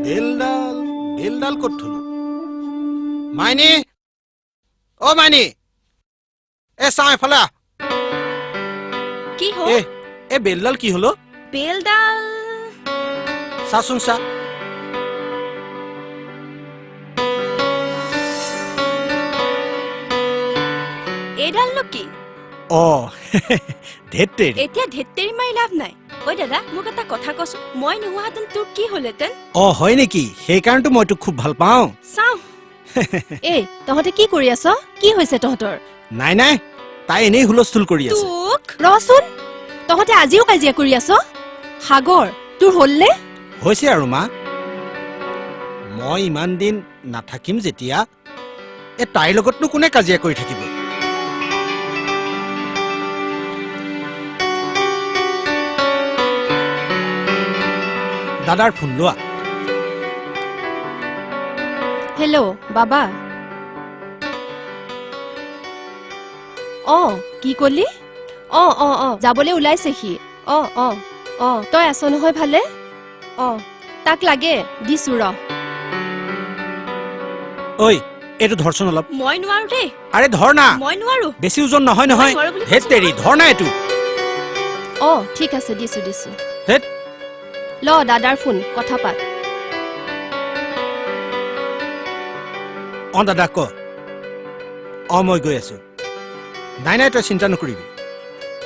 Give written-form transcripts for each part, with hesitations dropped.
বেলডাল ক'ত থলো? মাইনী, অ মাইনী, চাওঁ এফালে। কি হ'ল? বেলডাল কি হলো? বেলডাল চাচোন চা। এইডালনো কি? ধেত্তেৰি। এতিয়া ধেত্তেৰি মাৰি লাভ নাই। ঐ দাদা, মোক এটা কথা কচোন, মই নোহোৱাহেঁতেন তোৰ কি হ'লহেঁতেন? হয় নেকি? সেইকাৰণেতো মই তোক খুব ভাল পাওঁ। চাওঁ। এই তহঁতে কি কৰি আছ? কি হৈছে তহঁতৰ? নাই, তাই এনেই হুলস্থুল কৰি আছে। তোক ৰচোন, তহঁতে আজিও কাজিয়া কৰি আছ? সাগৰ, তোৰ হ'লনে? হৈছে আৰু মা, মই ইমান দিন নাথাকিম যেতিয়া তাইৰ লগতনো কোনে কাজিয়া কৰি থাকিব? দাদাৰ ফোন লোৱা। হেল্ল' বাবা। কি কলি? যাবলৈ ওলাইছে সি। তই আছ নহয় ভালে? তাক লাগে, দিছো ৰ। ঐ, এইটো ধৰচোন অলপ। মই নোৱাৰো দেই। আৰে ধৰ না। মই নোৱাৰো। বেছি ওজন নহয় নহয়। মই নোৱাৰো বুলি কৈছো ধেত্তেৰি, ধৰ না এইটো। ঠিক আছে, দিছো। ধেত। ল দাদাৰ ফোন, কথা পাত। দাদা ক। মই গৈ আছো। নাই তই চিন্তা নকৰিবি।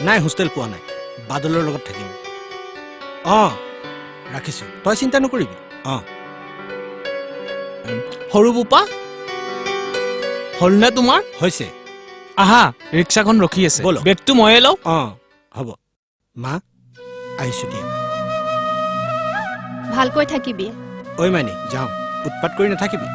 নাই, হোষ্টেল পোৱা নাই, বাদলৰ লগত থাকিম। ৰাখিছো, তই চিন্তা নকৰিবি। সৰু বোপা হলনে তোমাৰ? হৈছে। আহা, ৰিক্সাখন ৰখি আছে। ব'লক। বেগটো ময়ে লওঁ। হ'ব। মা, আহিছো দিয়া। ভালকৈ থাকিবি। ঐ মাইনী, যাওঁ। উৎপাত কৰি নাথাকিবি।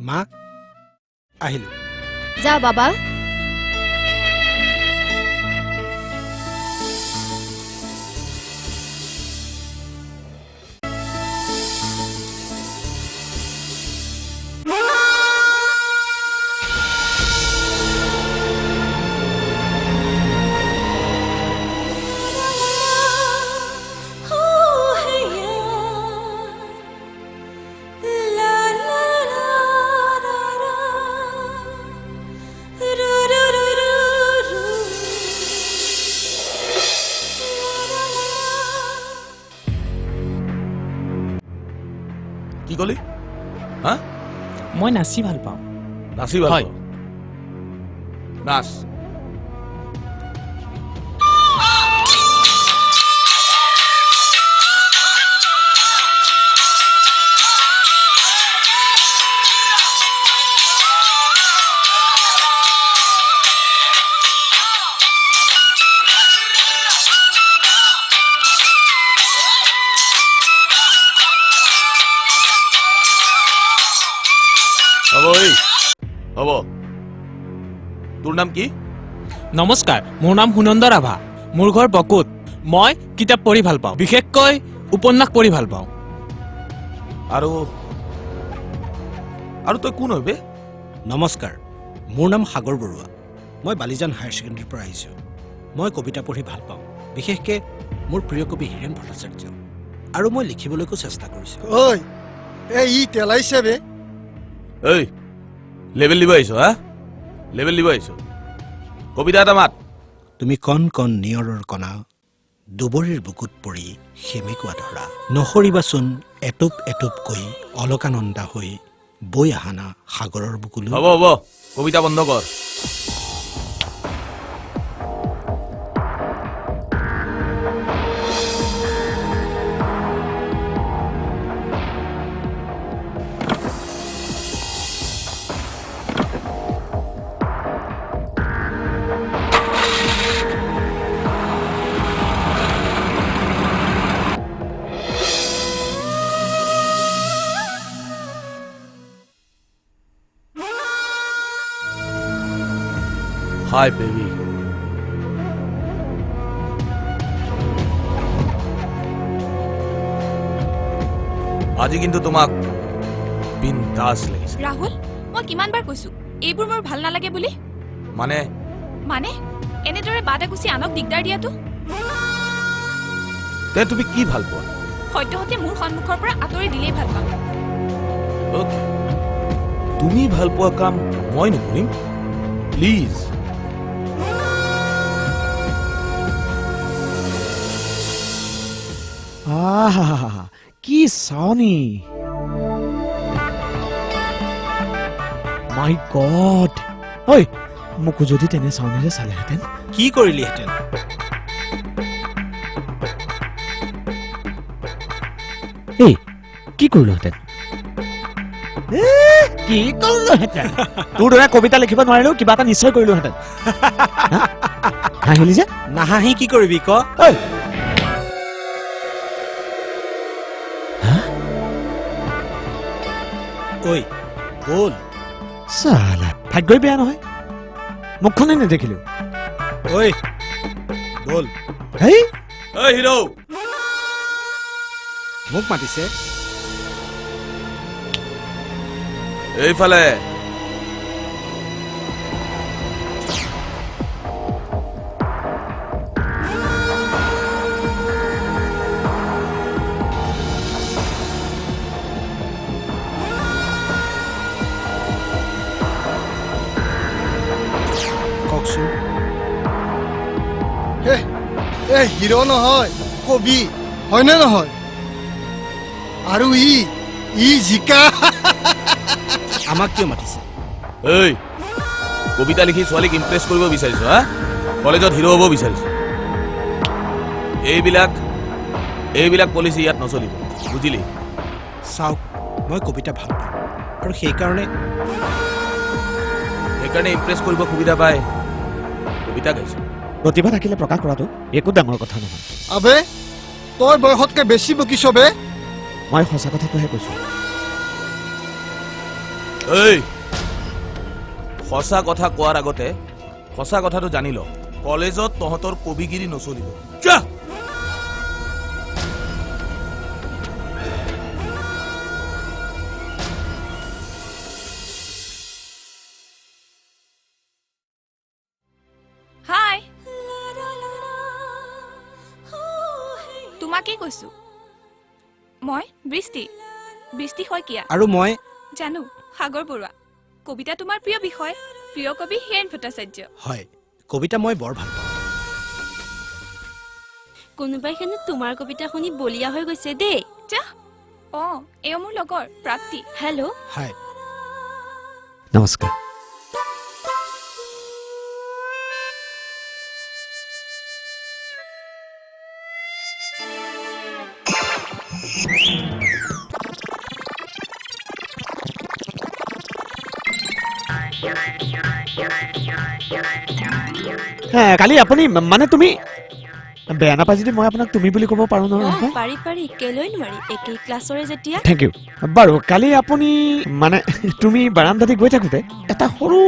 মা, আহিলো। যা বাবা। কি কলি? হা? মই নাচি ভাল পাওঁ। নাচি ভাল হয়। পাওঁ? নাচ। হ'ব। তোৰ নাম কি? নমস্কাৰ, মোৰ নাম সুনন্দ ৰাভা। মোৰ ঘৰ বকুত। মই কিতাপ পঢ়ি ভাল পাওঁ, বিশেষকৈ উপন্যাস পঢ়ি ভাল পাওঁ। আৰু তই কোন হয় বে? নমস্কাৰ, মোৰ নাম সাগৰ বৰুৱা। মই বালিজান হায়াৰ ছেকেণ্ডেৰীৰ পৰা আহিছোঁ। মই কবিতা পঢ়ি ভাল পাওঁ, বিশেষকৈ মোৰ প্ৰিয় কবি হীৰেণ ভট্টাচাৰ্য। আৰু মই লিখিবলৈকো চেষ্টা কৰিছোঁ। ই তেলাইছে বে। লেবেল দিব আহিছ? হা? লেবেল দিব আহিছ? কবিতা এটা মাত। তুমি কণ কণ নিয়ৰৰ কণা, দুবৰীৰ বুকুত পৰি সেমেকুৱা ধৰা, নসৰিবাচোন এটুপ এটুপকৈ অলকানন্দা হৈ বৈ আহানা সাগৰৰ বুকুলৈ। হ'ব, কবিতা বন্ধ কৰ। হাই বেবি আজি কিন্তু তোমাক বিন্দাস লাগিছে ৰাহুল মই কিমান বাৰ কৈছো এইবোৰ মোৰ ভাল নালাগে বুলি মানে মানে এনেদৰে বাদে গুচি আনক দিগদাৰ দিয়াটো তে তুমি কি ভাল পোৱা সদ্যহতে মোৰ সন্মুখৰ পৰা আঁতৰি দিলেই ভাল পাম অ'কে তুমি ভাল পোৱা কাম মই নকৰিম প্লিজ আহা কি চাওনি মাই গড ঐ মোকো যদি তেনে চাউনিৰে চালেহেঁতেন কি কৰিলিহেঁতেন এই কি কৰিলোহেঁতেন কি কৰিলোহেঁতেন তোৰ দৰে কবিতা লিখিব নোৱাৰিলেও কিবা এটা নিশ্চয় কৰিলোহেঁতেন হাঁহিলি যে নাহাঁহি কি কৰিবি ক ঐ ঐ বল চালা ভাগ্যই বেয়া নহয় মুখখনে নেদেখিলো ঐ বল হেই ঐ হিৰো মোক মাতিছে এইফালে কওকচোন এই হিৰো নহয় কবি হয়নে নহয় আৰু ই জিকা আমাক কিয় মাতিছে এই কবিতা লিখি ছোৱালীক ইমপ্ৰেছ কৰিব বিচাৰিছো হা কলেজত হিৰো হ'ব বিচাৰিছো এইবিলাক পলিচি ইয়াত নচলিব বুজিলি চাওক মই কবিতা ভাল পাওঁ আৰু সেইকাৰণে ইমপ্ৰেছ কৰিব সুবিধা পায় কবিতা গাইছো প্ৰতিভা থাকিলে প্ৰকাশ কৰাটো একো ডাঙৰ কথা নহয় আবে তই বয়সতকে বেছি বকিছ বে মই সঁচা কথাটোহে কৈছো এই সঁচা কথা কোৱাৰ আগতে সঁচা কথাটো জানি ল কলেজত তহঁতৰ কবিগিৰি নচলিব যা হাই তোমাকেই কৈছো মই বৃষ্টি শইকীয়া আৰু মই জানো সাগৰ বৰুৱা কবিতা তোমাৰ প্ৰিয় বিষয় প্ৰিয় কবি হীৰেণ ভট্টাচাৰ্য হয় কবিতা মই বৰ ভাল পাওঁ কোনোবাই হেনো তোমাৰ কবিতা শুনি বলিয়া হৈ গৈছে দেই যা এও মোৰ লগৰ প্ৰাপ্তি হেল্ল' হয় নমস্কাৰ কালি আপুনি মানে তুমি বেয়া নাপাই যদি মই আপোনাক তুমি বুলি ক'ব পাৰো নহয় পাৰি কেলৈ নোৱাৰি একেই ক্লাছৰে যেতিয়া থেংক ইউ বাৰু কালি আপুনি মানে তুমি বাৰান্দাদি গৈ থাকোঁতে এটা সৰু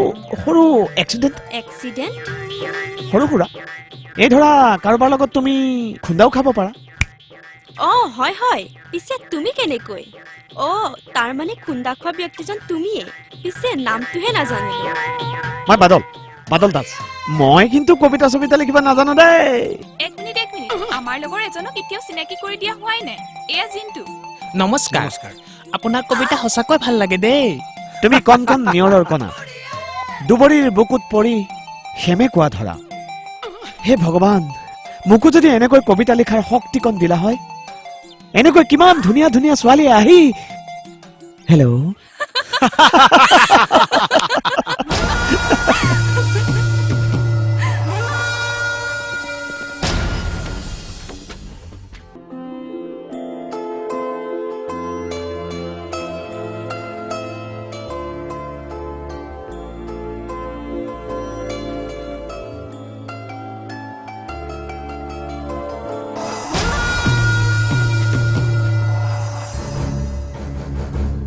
সৰু এক্সিডেণ্ট সৰু সুৰা এই ধৰা কাৰোবাৰ লগত তুমি খুন্দাও খাব পাৰা হয় পিছে তুমি কেনেকৈ তাৰ মানে খুন্দা খোৱা ব্যক্তিজন তুমিয়ে পিছে নামটোহে নাজানিলো মই বাদল দাস মই কিন্তু কবিতা চবিতা লিখিব নাজানো দেই এক মিনিট আমাৰ লগৰ এজনক এতিয়াও চিনাকি কৰি দিয়া হোৱাই নাই এয়া জিন্তু নমস্কাৰ আপোনাৰ কবিতা সঁচাকৈ ভাল লাগে দেই তুমি কণ নিয়ৰৰ কণা দুবৰীৰ বুকুত পৰি হেমে কোৱা ধৰা হে ভগৱান মোকো যদি এনেকৈ কবিতা লিখাৰ শক্তিকণ দিলা হয় এনেকৈ কিমান ধুনীয়া ধুনীয়া ছোৱালী আহি হেল্ল'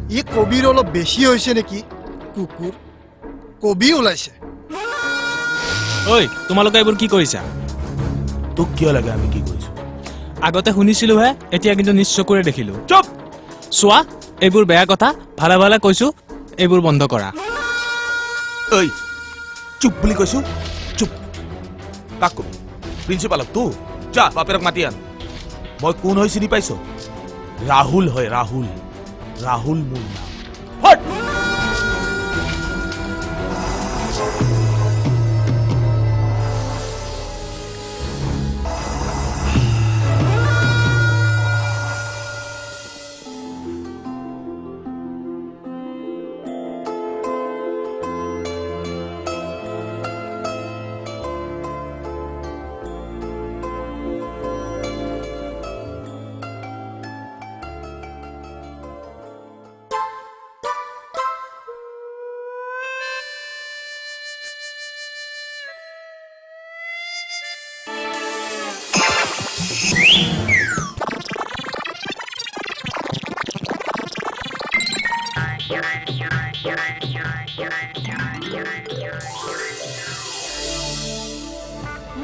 ই কবিৰ অলপ বেছি হৈছে নেকি কুকুৰ কবি ওলাইছে ঐ তোমালোকে এইবোৰ কি কৰিছা তোক কিয় লাগে আমি কি কৰিছো আগতে শুনিছিলোহে এতিয়া কিন্তু নিজ চকুৰে দেখিলো চুপ চোৱা এইবোৰ বেয়া কথা ভালে ভালে কৈছো এইবোৰ বন্ধ কৰা ঐ চুপ বুলি কৈছো চুপ কাক কবি প্ৰিন্সিপালক তো যা বাপেৰক মাতি আন মই কোন হৈ চিনি পাইছ ৰাহুল হয় ৰাহুল ৰাহুল মোৰ নাম হট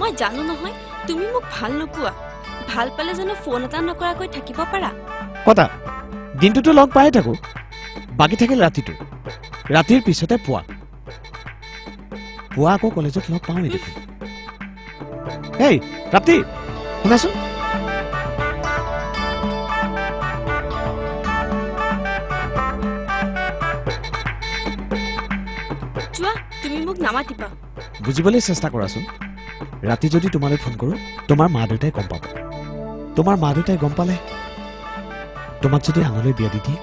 মই জানো নহয় তুমি মোক ভাল নোপোৱা ভাল পালে জানো ফোন এটা নকৰাকৈ থাকিব পাৰা কতা দিনটোতো লগ পাই থাকো বাকী থাকিল ৰাতিটো ৰাতিৰ পিছতে পুৱা আকৌ কলেজত লগ পাওঁৱেই দেখোন এই ৰাতি শুনাচোন যোৱা তুমি মোক নামাতিবা বুজিবলৈ চেষ্টা কৰাচোন ৰাতি যদি তোমালৈ ফোন কৰোঁ তোমাৰ মা দেউতাই গম পাব তোমাৰ মা দেউতাই গম পালে তোমাক যদি আঙলৈ বিয়া দি দিয়ে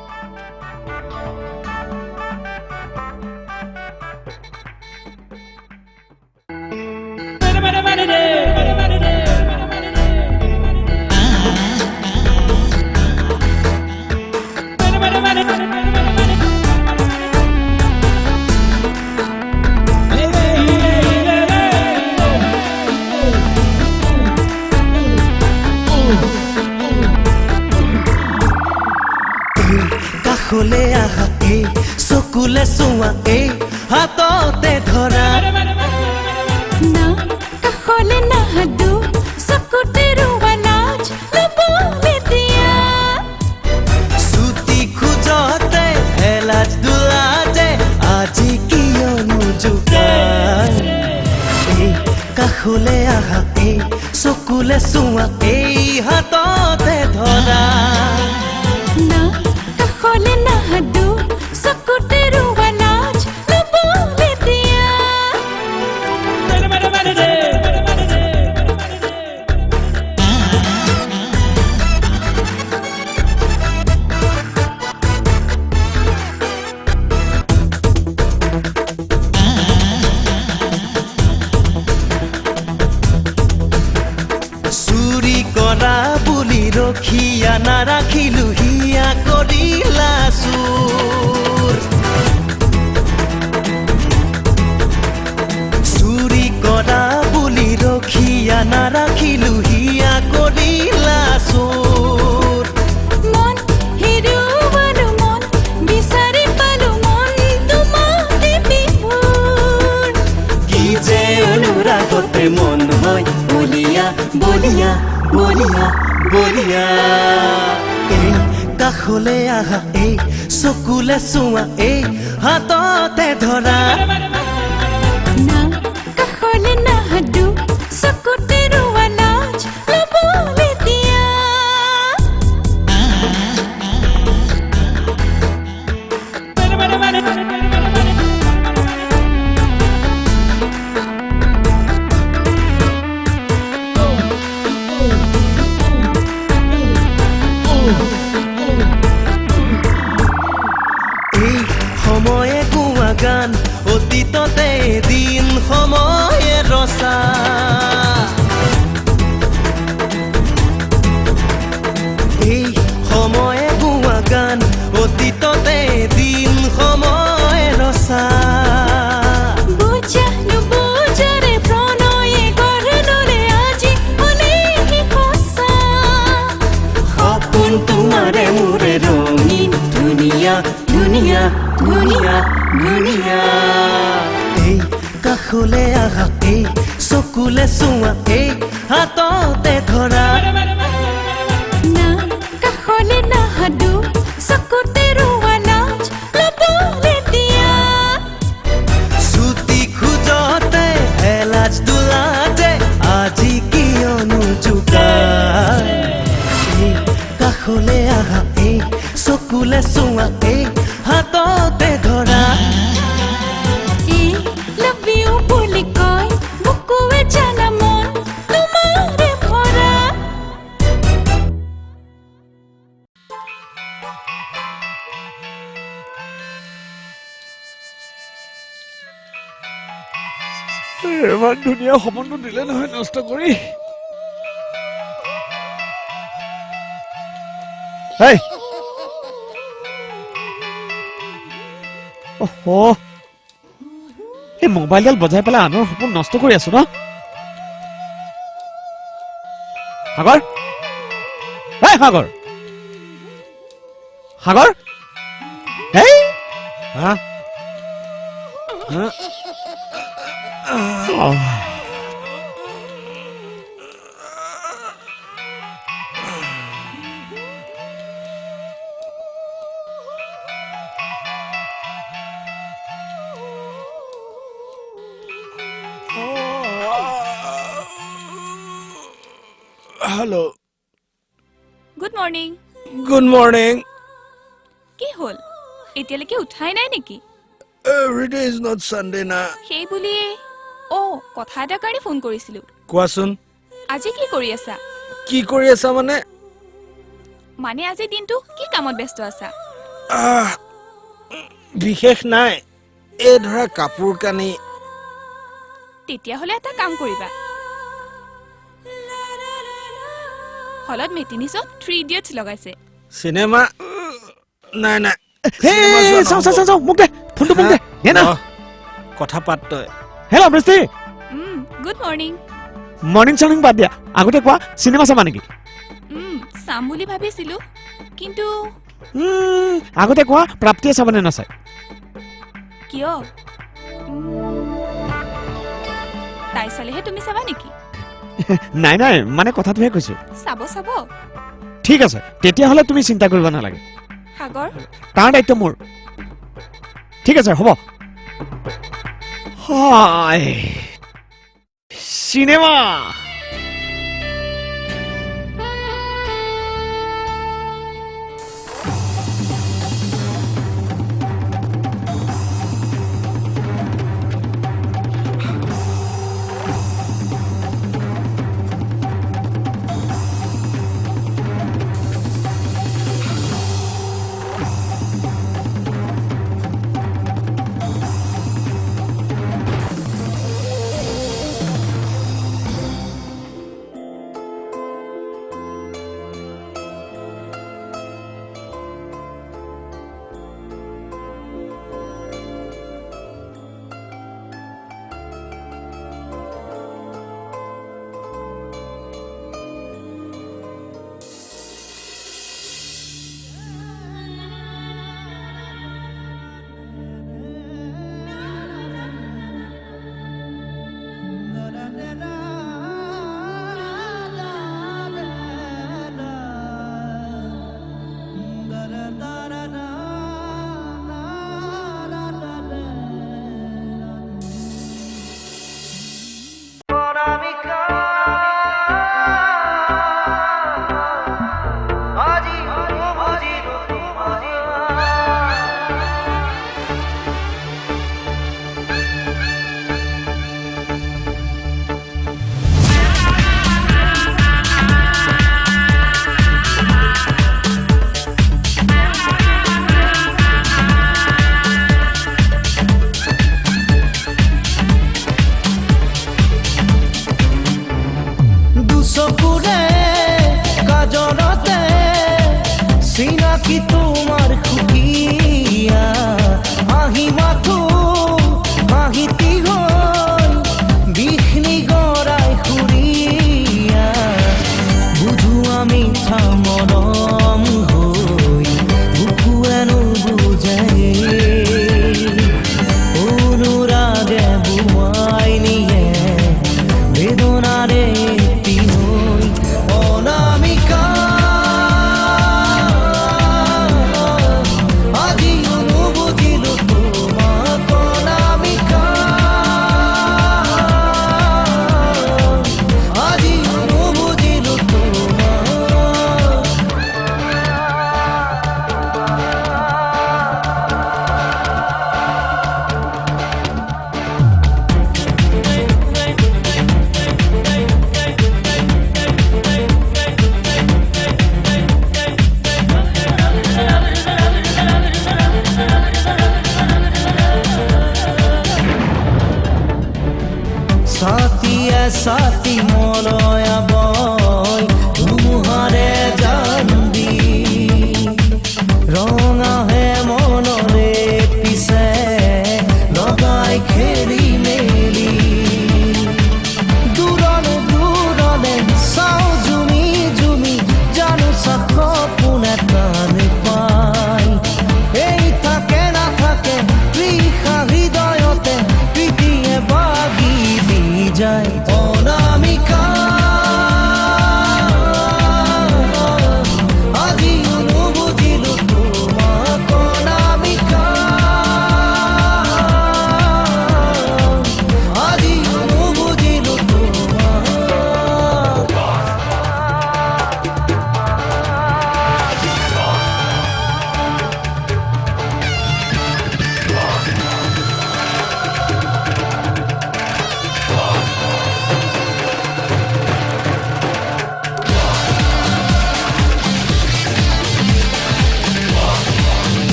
কাষলে আহা এই চকুলে চোৱা এই হাততে ধৰা না কাষলে নাহাদো চকুতে ৰোৱা লাজ লবলে দিয়া ছুটি খোজতে হেলাজ দোলাতে আজি কিয়নো জোকাই এই কাষলে আহা এই চকুলে চোৱা এই হাততে ধৰা না কাষলে নাহাদো চকুতে ৰোৱা লাজ লবলে দিয়া চুৰি কৰা বুলি ৰখিয়া নাৰাখিলো হিয়া কৰিলা চুৰ চুৰি কৰা বুলি ৰখিয়া নাৰাখিলো হিয়া কৰিলা চুৰ মন হেৰুৱালো মন বিচাৰি পালো মন তোমাতে বিভোৰ কি যে অনুৰাগতে মন হয় বলিয়া বলিয়া বলিয়া বলিয়া এই কাষলে আহা এই চকুলে চোৱা এই হাততে ধৰা না কাষলে নাহাদো চকুতে ৰোৱা লাজ লবলে দিয়া এই সময়ে গোৱা গান অতীততে দিন সময়ে ৰচা এই সময়ে গোৱা গান অতীততে দিন সময়ে ৰচা বুজা নুবুজাৰে প্ৰণয়ে গঢ় ললে আজি হলেহি সঁচা সপোন তোমাৰে মোৰে ৰঙীন ধুনীয়া ধুনীয়া ধুনীয়া ধুনীয়া এই কাষলে আহা এই চকুলে চোৱা এই হাততে ধৰা না কাষলে নাহাদো চকুতে ৰোৱা লাজ ল'বলে দিয়া ছুটি খোজতে এলাজ দোলাতে আজি কিয়নো জোকাই এই কাষলে আহা এই চকুলে চোৱা এই হাততে ধৰা ই লাভ ইউ বুলি কয় বুকুৱে জানা মন তোমাৰে ভৰা ইমান ধুনীয়া সপোনটো দিলে নহয় নষ্ট কৰি এই এই মোবাইলডাল বজাই পেলাই আনৰ সপোন নষ্ট কৰি আছো ন সাগৰ এই সাগৰ সাগৰ এই হা হা hello' good morning good morning কি হ'ল এতিয়ালৈকে উঠাই নাই নেকি এভৰিডে ইজ নট চানডে না সেই বুলি কথা এটাৰ কাৰণে ফোন কৰিছিলো কোৱাচোন আজি কি কৰি আছা কি কৰি আছা মানে মানে আজি দিনটো কি কামত ব্যস্ত আছা বিশেষ নাই এই ধৰা কাপোৰ কানি তেতিয়াহ'লে এটা কাম কৰিবা হলত মেটিনিছত 3 ইডিয়টছ লগাইছে চিনেমা নাই নাই চাওঁ মোক দে ফোনটো মোক দে না কথা পাত তই হেল্ল' বৃষ্টি গুড মৰ্ণিং মৰ্ণিং চৰ্ণিং বাদ দিয়া আগতে কোৱা চিনেমা চাবা নেকি চাম বুলি ভাবিছিলো কিন্তু আগতে কোৱা প্ৰাপ্তিয়ে চাবনে নাচায় কিয় তাই চালেহে তুমি চাবা নেকি নাই নাই মানে কথাটোহে কৈছো চাব ঠিক আছে তেতিয়াহ'লে তুমি চিন্তা কৰিব নালাগে সাগৰ তাৰ দায়িত্ব মোৰ ঠিক আছে হ'ব হাই চিনেমা বেদনা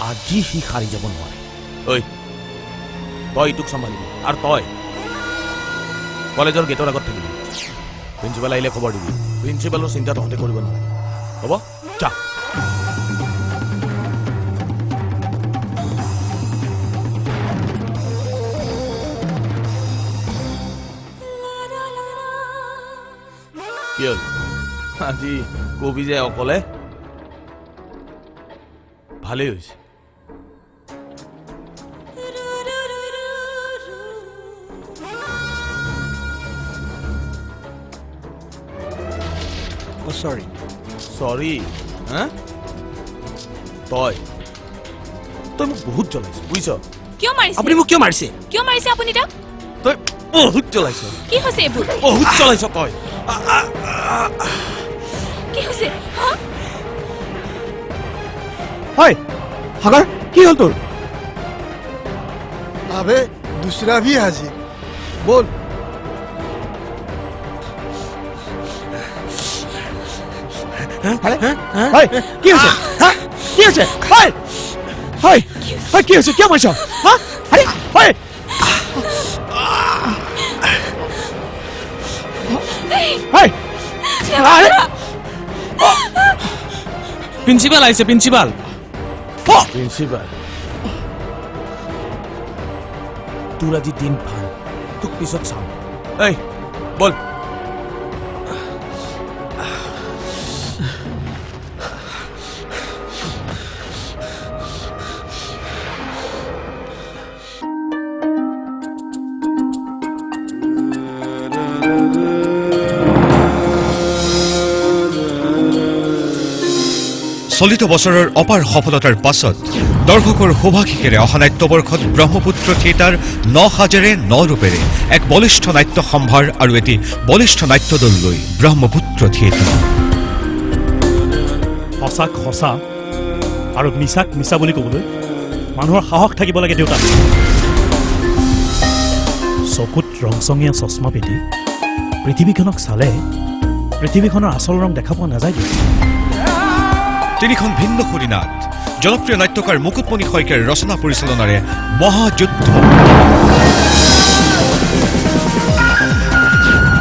আজি সি সাৰি যাব নোৱাৰে ঐ তই ইটোক চম্ভালিবি আৰু তই কলেজৰ গেটৰ আগত থাকিবি প্ৰিন্সিপাল আহিলে খবৰ দিবি প্ৰিন্সিপালৰ চিন্তা তহঁতে কৰিব নালাগে হ'ব যা কি হ'ল আজি কবি যে অকলে ভালেই হৈছে চৰি চৰি হা তই তই মোক বহুত জ্বলাইছ বুজিছ কিয় মাৰিছে আপুনি মোক কিয় মাৰিছে কিয় মাৰিছে আপুনি তাক তই বহুত জ্বলাইছ কি হৈছে এইবোৰ বহুত জ্বলাইছ তই কি হৈছে হা হয় সাগৰ কি হ'ল তোৰ अबे दूसरा भी हाजिर बोल হয় কি হৈছে হা কি হৈছে হয় হয় হয় কি হৈছে কিয় মাৰিছ হা আৰে হয় হয় আৰে প্ৰিন্সিপাল আহিছে প্ৰিন্সিপাল প্ৰিন্সিপাল তোৰ আজি দিন ভাল তোক পিছত চাম এই বল চলিত বছৰৰ অপাৰ সফলতাৰ পাছত দৰ্শকৰ শুভাশিসেৰে অহা নাট্যবৰ্ষত ব্ৰহ্মপুত্ৰ থিয়েটাৰ 9 সাজেৰে 9 ৰূপেৰে এক বলিষ্ঠ নাট্য সম্ভাৰ আৰু এটি বলিষ্ঠ নাট্যদল লৈ ব্ৰহ্মপুত্ৰ থিয়েটাৰ সঁচাক সঁচা আৰু মিছাক মিছা বুলি ক'বলৈ মানুহৰ সাহস থাকিব লাগে দেউতা চকুত ৰংচঙীয়া চশমা পিন্ধি পৃথিৱীখনক চালে পৃথিৱীখনৰ আচল ৰং দেখা পোৱা নাযায় তিনিখন ভিন্ন সুৰী নাট জনপ্ৰিয় নাট্যকাৰ মুকুটমণি শইকীয়াৰ ৰচনা পৰিচালনাৰে মহাযুদ্ধ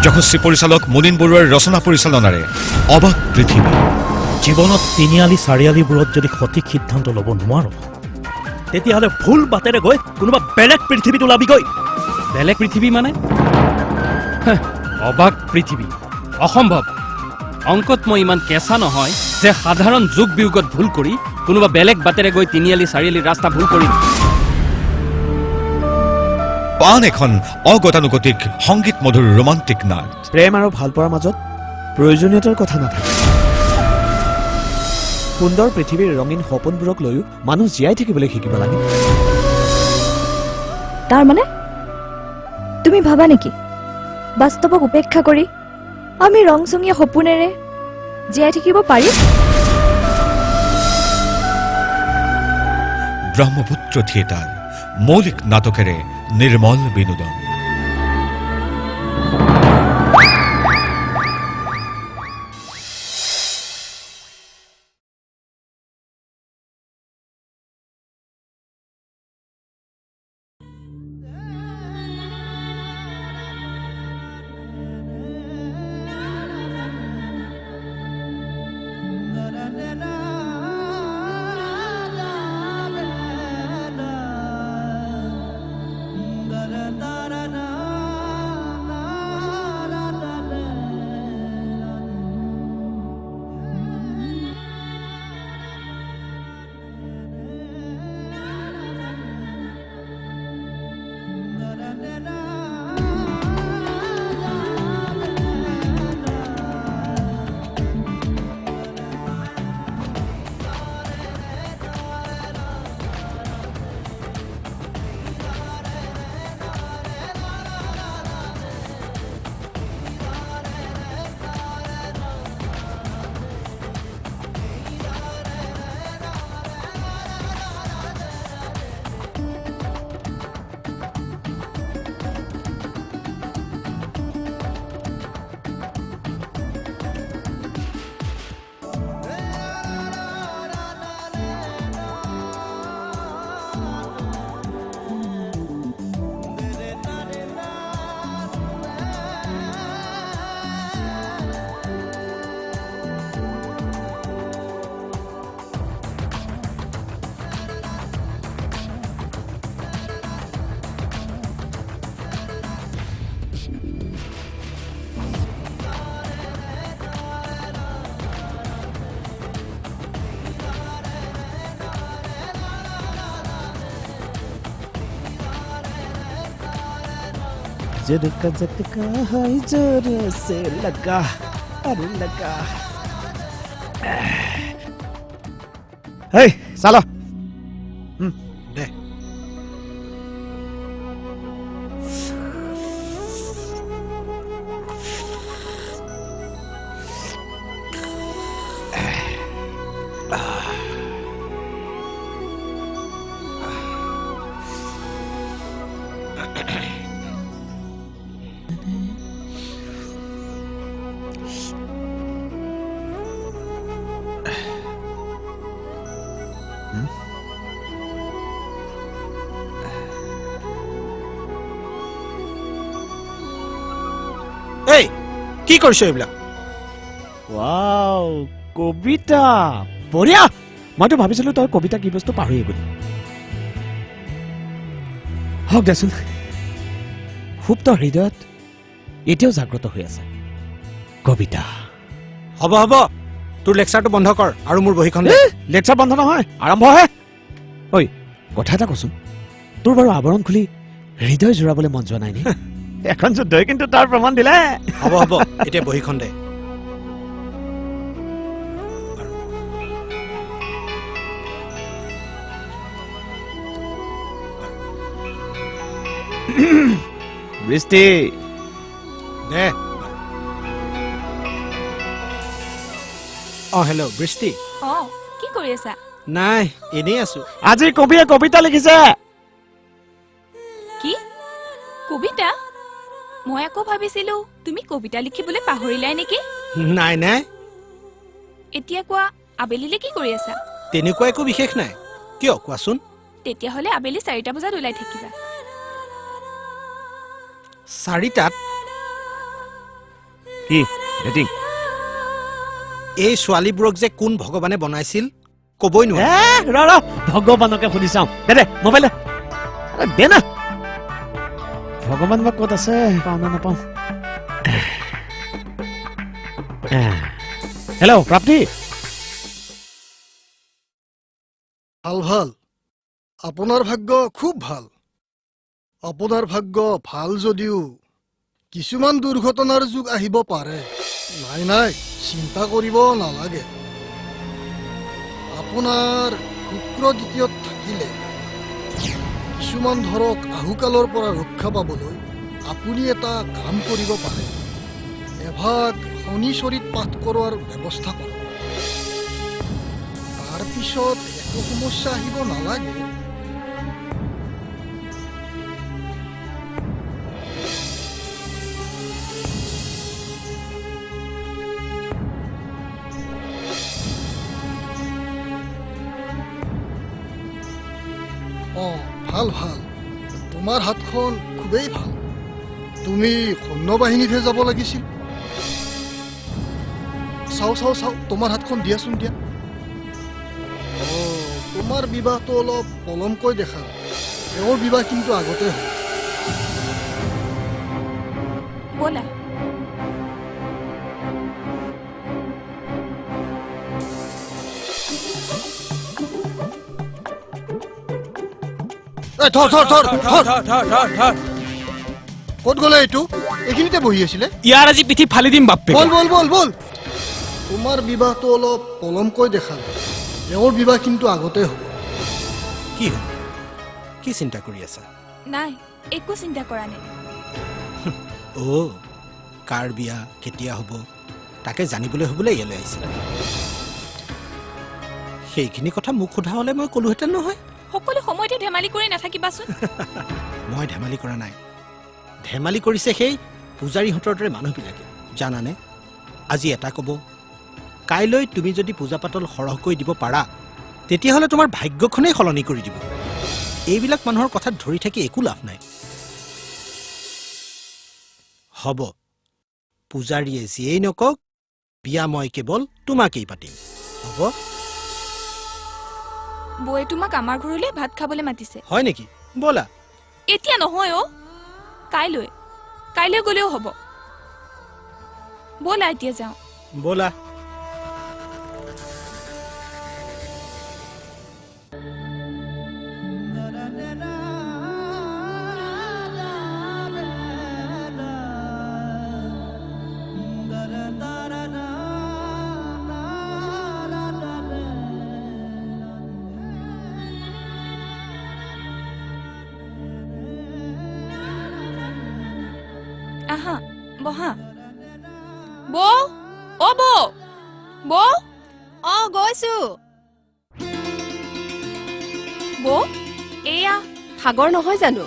যশস্বী পৰিচালক মুনীন বৰুৱাৰ ৰচনা পৰিচালনাৰে অবাক পৃথিৱী জীৱনত তিনিআলি চাৰিআলিবোৰত যদি সঠিক সিদ্ধান্ত ল'ব নোৱাৰ তেতিয়াহ'লে ভুল বাটেৰে গৈ কোনোবা বেলেগ পৃথিৱীত ওলাবিগৈ বেলেগ পৃথিৱী মানে অবাক পৃথিৱী অসম্ভৱ অংকত মই ইমান কেঁচা নহয় যে সাধাৰণ যোগ বিয়োগত ভুল কৰি কোনোবা বেলেগ বাটেৰে গৈ তিনিআলি চাৰিআলিৰ ৰাস্তা ভুল কৰিম পান এখন অগতানুগতিক সংগীত মধুৰ ৰোমান্টিক নাট প্ৰেম আৰু ভালপোৱাৰ মাজত প্ৰয়োজনীয়তাৰ কথা নাথাকে সুন্দৰ পৃথিৱীৰ ৰঙীন সপোনবোৰক লৈও মানুহ জীয়াই থাকিবলৈ শিকিব লাগে তাৰমানে তুমি ভাবা নেকি বাস্তৱক উপেক্ষা কৰি আমি ৰংচঙীয়া সপোনেৰে জীয়াই থাকিব পাৰিম ব্ৰহ্মপুত্ৰ থিয়েটাৰ মৌলিক নাটকেৰে নিৰ্মল বিনোদন झटका झटका है जोर से लगा अरे लगा हे चलो দে এই কি কৰিছ এইবিলাক ওয়াও কবিতা বঢ়িয়া মইতো ভাবিছিলো তই কবিতা কি বস্তু পাহৰিয়ে গলি হওক দেচোন সুপ্ত হৃদয়ত এতিয়াও জাগ্ৰত হৈ আছে কবিতা হ'ব হ'ব তোৰ লেকচাৰটো বন্ধ কৰ আৰু মোৰ বহিখন দে লেকচাৰ বন্ধ নহয় আৰম্ভহে ঐ কথা এটা কচোন তোৰ বাৰু আৱৰণ খুলি হৃদয় জোৰাবলৈ মন যোৱা নাই নে এখন যুদ্ধই কিন্তু তাৰ প্ৰমাণ দিলে হ'ব হ'ব এতিয়া বহিখন দে বৃষ্টি দে হেল্ল' বৃষ্টি অ কি কৰি আছা নাই এনেই আছো আজি কবিয়ে কবিতা লিখিছে কি কবিতা মই আকৌ ভাবিছিলো তুমি কবিতা লিখিবলৈ পাহৰিলাই নেকি নাই নাই এতিয়া কোৱা আবেলিলে কি কৰি আছা তেনেকুৱা একো বিশেষ নাই কিয় কোৱাচোন তেতিয়াহ'লে আবেলি 4টা বজাত ওলাই থাকিবা 4টাত কি ৰেটিং এই ছোৱালীবোৰক যে কোন ভগৱানে বনাইছিল কবই নোৱাৰে ৰ ভগৱানকে সুধি চাওঁ দে মোবাইল দে না ভগৱান বা ক'ত আছে পাওঁ না নাপাওঁ হেল্ল' প্ৰাপ্তি ভাল ভাল আপোনাৰ ভাগ্য খুব ভাল আপোনাৰ ভাগ্য ভাল যদিও কিছুমান দুৰ্ঘটনাৰ যুগ আহিব পাৰে নাই নাই চিন্তা কৰিব নালাগে আপোনাৰ শুক্ৰ দ্বিতীয়ত থাকিলে কিছুমান ধৰক আহুকালৰ পৰা ৰক্ষা পাবলৈ আপুনি এটা কাম কৰিব পাৰে এভাগ শনিচৰিত পাঠ কৰোৱাৰ ব্যৱস্থা কৰক তাৰপিছত একো সমস্যা আহিব নালাগে ভাল ভাল তোমাৰ হাতখন খুবেই ভাল তুমি সৈন্যবাহিনীতহে যাব লাগিছিল চাও চাও চাও তোমাৰ হাতখন দিয়াচোন দিয়া তোমাৰ বিবাহটো অলপ পলমকৈ দেখা তেওঁৰ বিবাহ কিন্তু আগতে হয় ব'লা ক'ত গ'লে এইটো এইখিনিতে বহি আছিলে ইয়াৰ আজি পিঠি ফালি দিম বাপ্পে বল বল বল বল তোমাৰ বিবাহটো অলপ পলমকৈ দেখা তেওঁৰ বিবাহ কিন্তু আগতে হ'ব কি হ'ল কি চিন্তা কৰি আছা নাই একো চিন্তা কৰা নাই কাৰ বিয়া কেতিয়া হ'ব তাকে জানিবলৈ হ'বলৈ ইয়ালৈ আহিছিল সেইখিনি কথা মোক সোধা হ'লে মই ক'লোহেঁতেন নহয় সকলো সময়তে ধেমালি কৰি নাথাকিবাচোন মই ধেমালি কৰা নাই ধেমালি কৰিছে সেই পূজাৰীহঁতৰ দৰে মানুহবিলাকে জানানে আজি এটা ক'ব কাইলৈ তুমি যদি পূজা পাতল সৰহকৈ দিব পাৰা তেতিয়াহ'লে তোমাৰ ভাগ্যখনেই সলনি কৰি দিব এইবিলাক মানুহৰ কথাত ধৰি থাকি একো লাভ নাই হ'ব পূজাৰীয়ে যিয়েই নকওক বিয়া মই কেৱল তোমাকেই পাতিম হ'ব বৌয়ে তোমাক আমাৰ ঘৰলৈ ভাত খাবলৈ মাতিছে হয় নেকি ব'লা এতিয়া নহয় কাইলৈ কাইলৈ গ'লেও হ'ব ব'লা এতিয়া যাওঁ ব'লা আহা বহা বৌ অ বৌ বৌ অ গৈছো বৌ এয়া সাগৰ নহয় জানো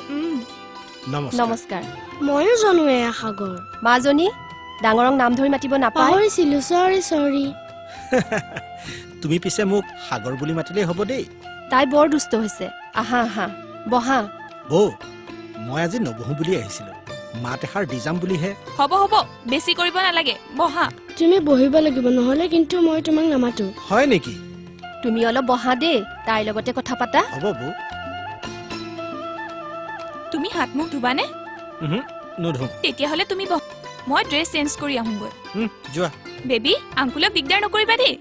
নমস্কাৰ নমস্কাৰ ময়ো জানো এয়া সাগৰ মাজনী ডাঙৰক নাম ধৰি মাতিব নাপায় পাহৰিছিলো চৰি তুমি পিছে মোক সাগৰ বুলি মাতিলেই হ'ব দেই তাই বৰ দুষ্ট হৈছে আহা আহা বহা বৌ মই আজি নবহো বুলি আহিছিলো মাত এষাৰ দি যাম বুলিহে হ'ব বেছি কৰিব নালাগে বহা তুমি বহিব লাগিব নহলে কিন্তু মই তোমাক নামাতো হয় নেকি তুমি অলপ বহা দেই তাইৰ লগতে কথা পাতা হ'ব বৌ তুমি হাত মুখ ধুবানে নোধোঁ তেতিয়াহ'লে তুমি বহ মই ড্ৰেছ চেঞ্জ কৰি আহোঁগৈ যোৱা বেবী আংকুলক দিগদাৰ নকৰিবা দেই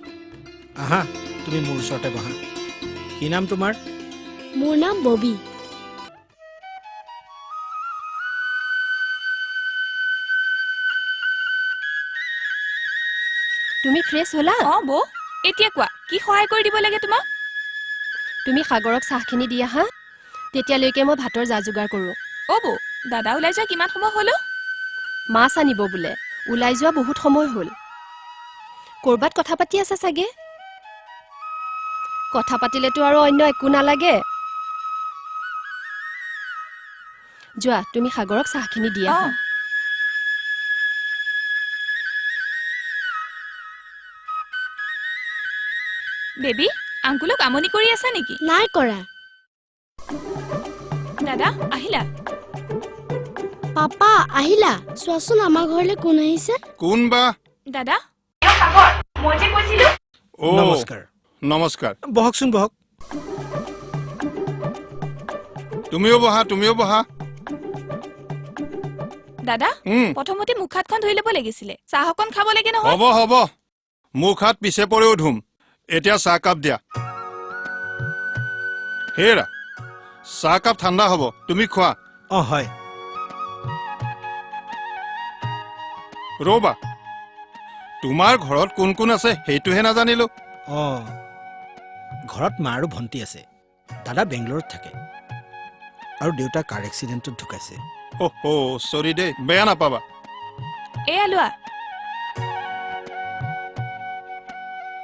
আহা তুমি মোৰ ওচৰতে বহা কি নাম তোমাৰ মোৰ নাম ববী তুমি ফ্ৰেছ হ'লা অ বৌ এতিয়া কোৱা কি সহায় কৰি দিব লাগে তোমাক তুমি সাগৰক চাহখিনি দি আহা তেতিয়ালৈকে মই ভাতৰ যা যোগাৰ কৰোঁ অ বৌ দাদা ওলাই যোৱা কিমান সময় হলো মাছ আনিব বোলে ওলাই যোৱা বহুত সময় হ'ল কৰবাত কথা পাতি আছে চাগে কথা পাতিলেতো আৰু অন্য একো নালাগে যোৱা তুমি সাগৰক চাহখিনি দি আহা বেবী আংকুলক আমনি কৰি আছা নেকি নাই কৰা দাদা আহিলা পাপা আহিলা চোৱাচোন আমাৰ ঘৰলৈ কোন আহিছে কোন বা দাদা ও নমস্কাৰ নমস্কাৰ বহকচোন বহক তুমিও বহা দাদা প্ৰথমতে মুখ হাতখন ধুই ল'ব লাগিছিলে চাহ অকণ খাব লাগে নহয় হ'ব মুখ হাত পিছে পৰেও ধুম এতিয়া চাহ কাপ দিয়া হেৰা চাহ কাপ ঠাণ্ডা হ'ব তুমি খোৱা অ হয় ৰবা তোমাৰ ঘৰত কোন কোন আছে সেইটোহে নাজানিলো অ ঘৰত মা আৰু ভণ্টি আছে দাদা বেংগলোৰত থাকে আৰু দেউতা কাৰ এক্সিডেণ্টত ঢুকাইছে চৰি দেই বেয়া নাপাবা এয়া লোৱা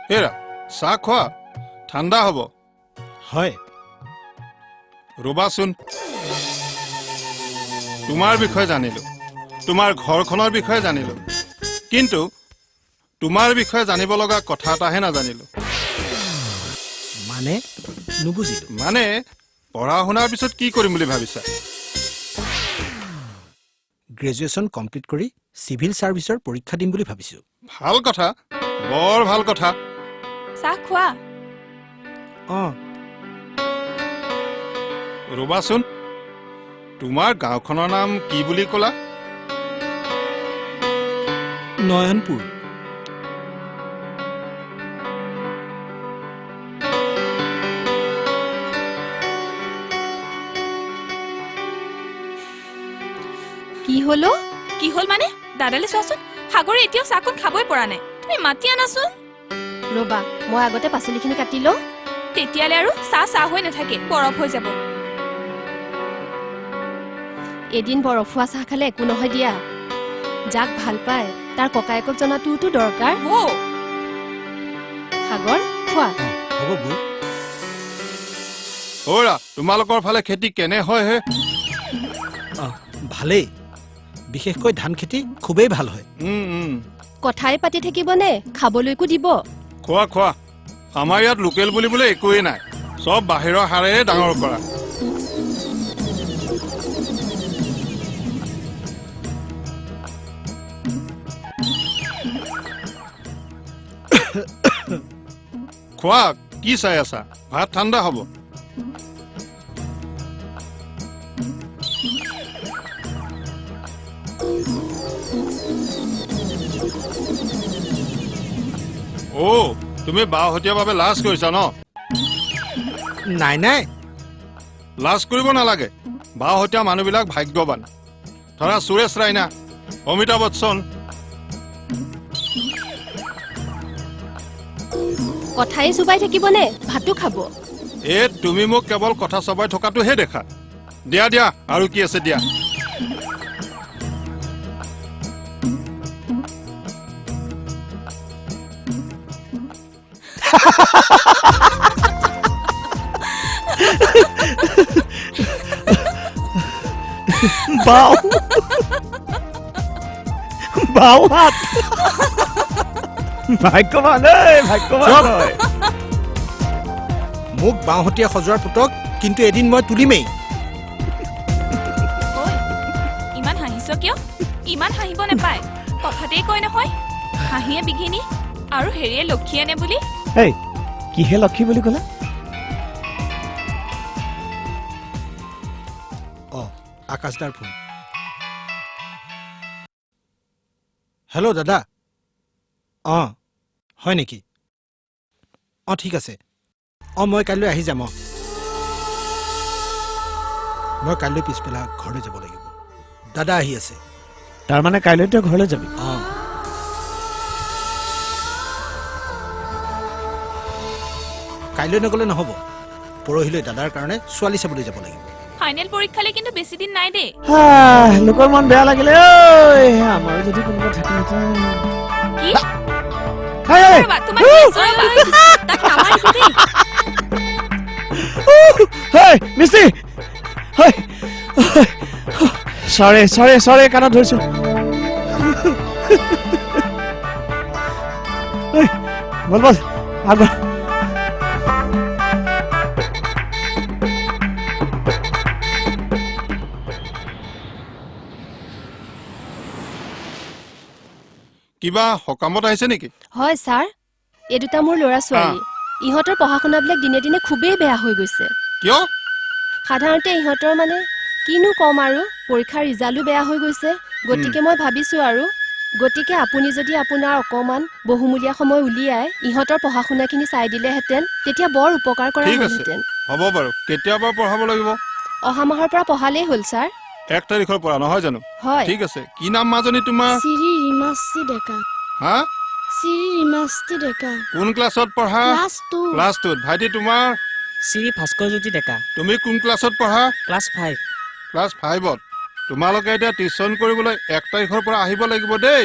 হেৰা চাহ খোৱা ঠাণ্ডা হ'ব হয় ৰবাচোন তোমাৰ বিষয়ে জানিলো তোমাৰ ঘৰখনৰ বিষয়ে জানিলো কিন্তু তোমাৰ বিষয়ে জানিব লগা কথা এটাহে নাজানিলো মানে নুবুজিলো মানে পঢ়া শুনাৰ পিছত কি কৰিম বুলি ভাবিছা গ্ৰেজুৱেশ্যন কমপ্লিট কৰি চিভিল ছাৰ্ভিচৰ পৰীক্ষা দিম বুলি ভাবিছো ভাল কথা বৰ ভাল কথা চাহ খোৱা অ ৰবাচোন তোমাৰ গাঁওখনৰ নাম কি বুলি ক'লা নয়নপুৰ কি হল মানে দাদালে চোৱাচোন সাগৰে এতিয়াও চাহকণ খাবই পৰা নাই তুমি মাতি আনাচোন ৰবা মই আগতে পাচলিখিনি কাটি লওঁ তেতিয়ালে আৰু চাহ হৈ নাথাকে বৰফ হৈ যাব এদিন বৰফুৱা চাহ খালে একো নহয় দিয়া যাক ভাল পায় তাৰ ককায়েকক জনাটোতো দৰকাৰ সাগৰ খোৱা হ'ব বৌ ওৰা তোমালোকৰ ফালে খেতি কেনে হয় হে ভালেই বিশেষকৈ ধান খেতি খুবেই ভাল হয় কথাই পাতি থাকিবনে খাবলৈকো দিব খোৱা আমাৰ ইয়াত লোকেল বুলিবলৈ একোৱেই নাই চব বাহিৰৰ হাৰেৰে ডাঙৰ কৰা খোৱা কি চাই আছা ভাত ঠাণ্ডা হ'ব তুমি বাওহতীয়াভাৱে লাজ কৰিছা ন নাই লাজ কৰিব নালাগে বাওহতীয়া মানুহবিলাক ভাগ্যৱান ধৰা সুৰেশ ৰাইনা অমিতাভ বচ্চন কথাই চুবাই থাকিবনে ভাতো খাব তুমি মোক কেৱল কথা চবাই থকাটোহে দেখা দিয়া আৰু কি আছে দিয়া বাও বাও হাত ভাগ্যৱান ভাগ্যৱান হয়। মোক বাওঁহতীয়া সজোৱাৰ পুতক কিন্তু এদিন মই তুলিমেই। ঐ ইমান হাঁহিছ কিয়? ইমান হাঁহিব নাপায়। কথাতেই কয় নহয় হাঁহিয়ে বিঘিনি আৰু হেৰিয়ে লক্ষী আনে বুলি। এই কিহে লক্ষী বুলি ক'লা? আকাশদাৰ ফোন। হেল্ল' দাদা। অঁ হয় নেকি? অঁ ঠিক আছে। অঁ মই কাইলৈ আহি যাম। মই কাইলৈ পিছবেলা ঘৰলৈ যাব লাগিব। দাদা আহি আছে। তাৰমানে কাইলৈ তই ঘৰলৈ যাবি? অঁ কাইলৈ নগ'লে নহ'ব। পৰহিলৈ দাদাৰ কাৰণে ছোৱালী চাবলৈ যাব লাগিব। ফাইনেল পৰীক্ষালৈ কিন্তু বেছি দিন নাই দেই। লোকৰ মন বেয়া লাগিলে আমাৰো যদি কোনোবা থাকিলেহেঁতেন। কি হেই, হেই, ৰ'বা, তোমাক তাক নামাৰিবি দেই। হেই, মিস্ত্ৰী চৰি চৰি চৰি কাণত ধৰিছো। বল বল আগৰ কিবা সকামত আহিছে নেকি? হয় ছাৰ, এই দুটা মোৰ ল'ৰা ছোৱালী। ইহঁতৰ পঢ়া শুনাবিলাক দিনে দিনে খুবেই বেয়া হৈ গৈছে। কিয়? সাধাৰণতে ইহঁতৰ মানে কিনো কম আৰু পৰীক্ষাৰ ৰিজাল্টো বেয়া হৈ গৈছে। গতিকে মই ভাবিছো আৰু আপুনি যদি আপোনাৰ অকমান বহুমূলীয়া সময় উলিয়াই ইহঁতৰ পঢ়া শুনাখিনি চাই দিলেহেঁতেন তেতিয়া বৰ উপকাৰ কৰা ঠিক আছে, হ'লহেঁতেন। হ'ব বাৰু। কেতিয়াৰ পৰা পঢ়াব লাগিব? অহা মাহৰ পৰা পঢ়ালেই হ'ল ছাৰ। 1 তাৰিখৰ পৰা নহয় জানো? হয়। ঠিক আছে। কি নাম মাজনী তোমাৰ? শ্ৰী ৰীমাশ্ৰী ডেকা। হা? শ্ৰী ৰীমাশ্ৰী ডেকা। কোন ক্লাছত পঢ়া? ক্লাছ 2। ক্লাছ 2। ভাইটি তোমাৰ? শ্ৰী ভাস্কৰজ্যোতি ডেকা। তুমি কোন ক্লাছত পঢ়া? ক্লাছ 5। ক্লাছ 5ত। তোমালোকে এতিয়া টিউচন কৰিবলৈ 1 তাৰিখৰ পৰা আহিব লাগিব দেই।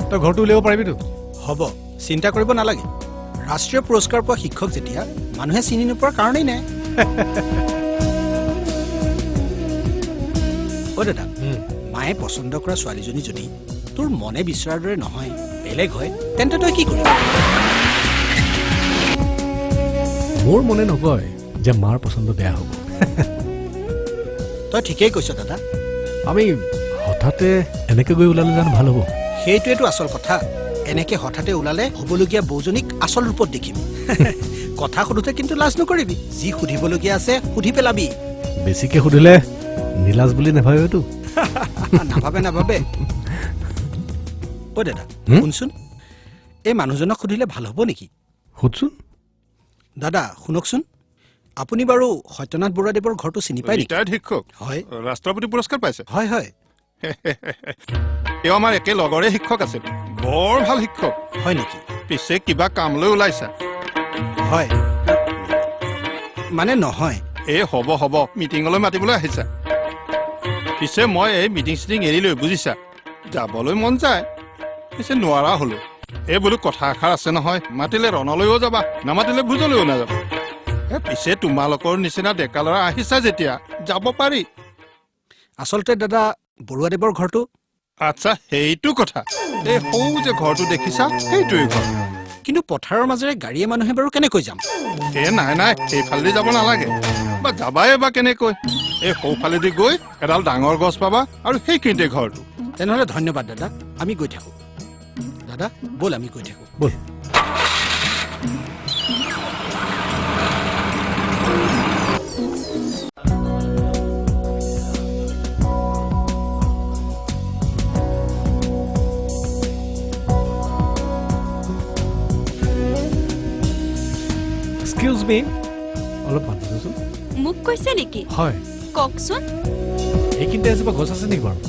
তই ঘৰটো উলিয়াব পাৰিবিতো? হ'ব, চিন্তা কৰিব নালাগে। ৰাষ্ট্ৰীয় পুৰস্কাৰ পোৱা শিক্ষক যেতিয়া মানুহে চিনি নোপোৱাৰ কাৰণেই নাই। অ' দাদা, মায়ে পচন্দ কৰা ছোৱালীজনী যদি তোৰ মনে বিচৰাৰ দৰে নহয়, বেলেগ হয়, তেন্তে তই কি কৰিবি? মোৰ মনে নকয় যে মাৰ পচন্দ বেয়া হ'ব। তই ঠিকেই কৈছ দাদা। আমি হঠাতে এনেকৈ গৈ ওলালে জানো ভাল হ'ব? সেইটোৱেতো আচল কথা। এনেকে হঠাতে ওলালে হ'বলগীয়া বৌজনীক আচল ৰূপত দেখিম। কথা সোধোতে কিন্তু লাজ নকৰিবি। যি সুধিবলগীয়া আছে সুধি পেলাবি। বেছিকে সুধিলে নীলাজ বুলি নাভাবেতো। নাভাবে নাভাবে। অ' দাদা শুনচোন, এই মানুহজনক সুধিলে ভাল হ'ব নেকি? সুধচোন। দাদা শুনকচোন, আপুনি বাৰু সত্যনাথ বৰুৱাদেৱৰ ঘৰটো চিনি পায় নেকি? ৰিটায়াৰ্ড শিক্ষক হয় ৰাষ্ট্ৰপতি পুৰস্কাৰ পাইছে। হয় হয় তেওঁ আমাৰ একে লগৰে শিক্ষক আছিল, বৰ ভাল শিক্ষক। হয় নেকি? পিছে কিবা কাম লৈ ওলাইছা? হয় মানে নহয়, এই হ'ব হ'ব মিটিঙলৈ মাতিবলৈ আহিছা। পিছে মই এই মিটিং চিটিং এৰিলৈ বুজিছা, যাবলৈ মন যায়, পিছে নোৱাৰা হলো। এই বোলো কথা এষাৰ আছে নহয়, মাতিলে ৰণলৈও যাবা, নামাতিলে ভোজলৈও নাযাবা। পিছে তোমালোকৰ নিচিনা ডেকা ল'ৰা আহিছা যেতিয়া যাব পাৰি। আচলতে দাদা বৰুৱাদেৱৰ ঘৰটো। আচ্ছা সেইটো কথা, এই সৌ যে ঘৰটো দেখিছা সেইটোৱে ঘৰ। কিন্তু পথাৰৰ মাজেৰে গাড়ীয়ে মানুহে বাৰু কেনেকৈ যাম? নাই নাই সেইফালেদি যাব নালাগে, বা যাবাই বা কেনেকৈ? এই সৌফালেদি গৈ এডাল ডাঙৰ গছ পাবা আৰু সেইখিনিতে ঘৰটো। তেনেহ'লে ধন্যবাদ দাদা, আমি গৈ থাকোঁ। দাদা ব'ল আমি গৈ থাকোঁ। ব'ল। এক্সকিউজ মি, অলপ মাত দিবচোন। মোক কৈছে নেকি? হয় কওকচোন। এইখিনিতে এজোপা গছ আছে নেকি বাৰু?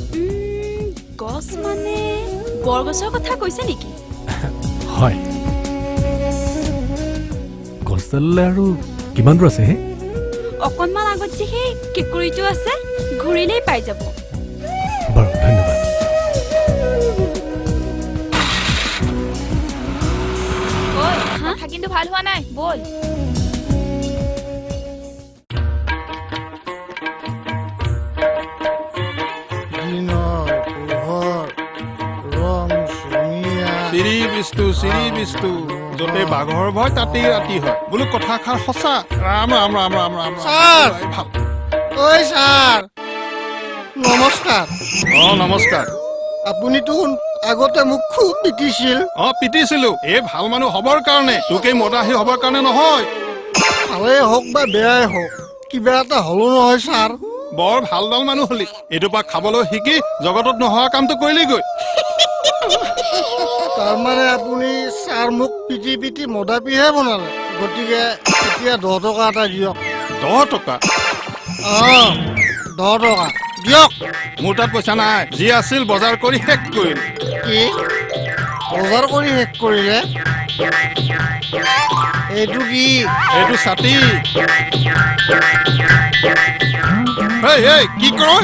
গছ মানে বৰগছৰ কথা কৈছে নেকি? হয়। গছডাললৈ আৰু কিমান দূৰ আছে হে? অকণমান আগত যে সেই কেঁকুৰিটো আছে, ঘূৰিলেই পাই যাব। বাৰু ধন্যবাদ। কিন্তু ভাল হোৱা নাই বল দিনৰ পোহৰ ৰং চুমীয়া চিৰি বিস্তু য'তে বাঘৰ ভয় তাতেই ৰাতি হয় বোলো কথাষাৰ সঁচা ৰাম ৰাম ৰাম ৰাম ৰাম ছাৰ! ভাল ঐ ছাৰ নমস্কাৰ নমস্কাৰ আপুনিতো আগতে মোক খুব পিটিছিল পিটিছিলো এই ভাল মানুহ হবৰ কাৰণে তোকেই মদাহী হবৰ কাৰণে নহয় ভালেই হওক বা বেয়াই হওক কিবা এটা হলো নহয় ছাৰ বৰ ভালডাল মানুহ হলি এইটো পৰা খাবলৈ শিকি জগতত নোহোৱা কামটো কৰিলিগৈ তাৰমানে আপুনি ছাৰ মোক পিটি পিটি মদাপিহে বনালে গতিকে এতিয়া 10 টকা এটা দিয়ক 10 টকা 10 টকা দিয়ক মোৰ তাত পইচা নাই যি আছিল বজাৰ কৰি শেষ কৰিলো কি বজাৰ কৰি শেষ কৰিলে এইটো কি এইটো ছাতি এই কি কৰ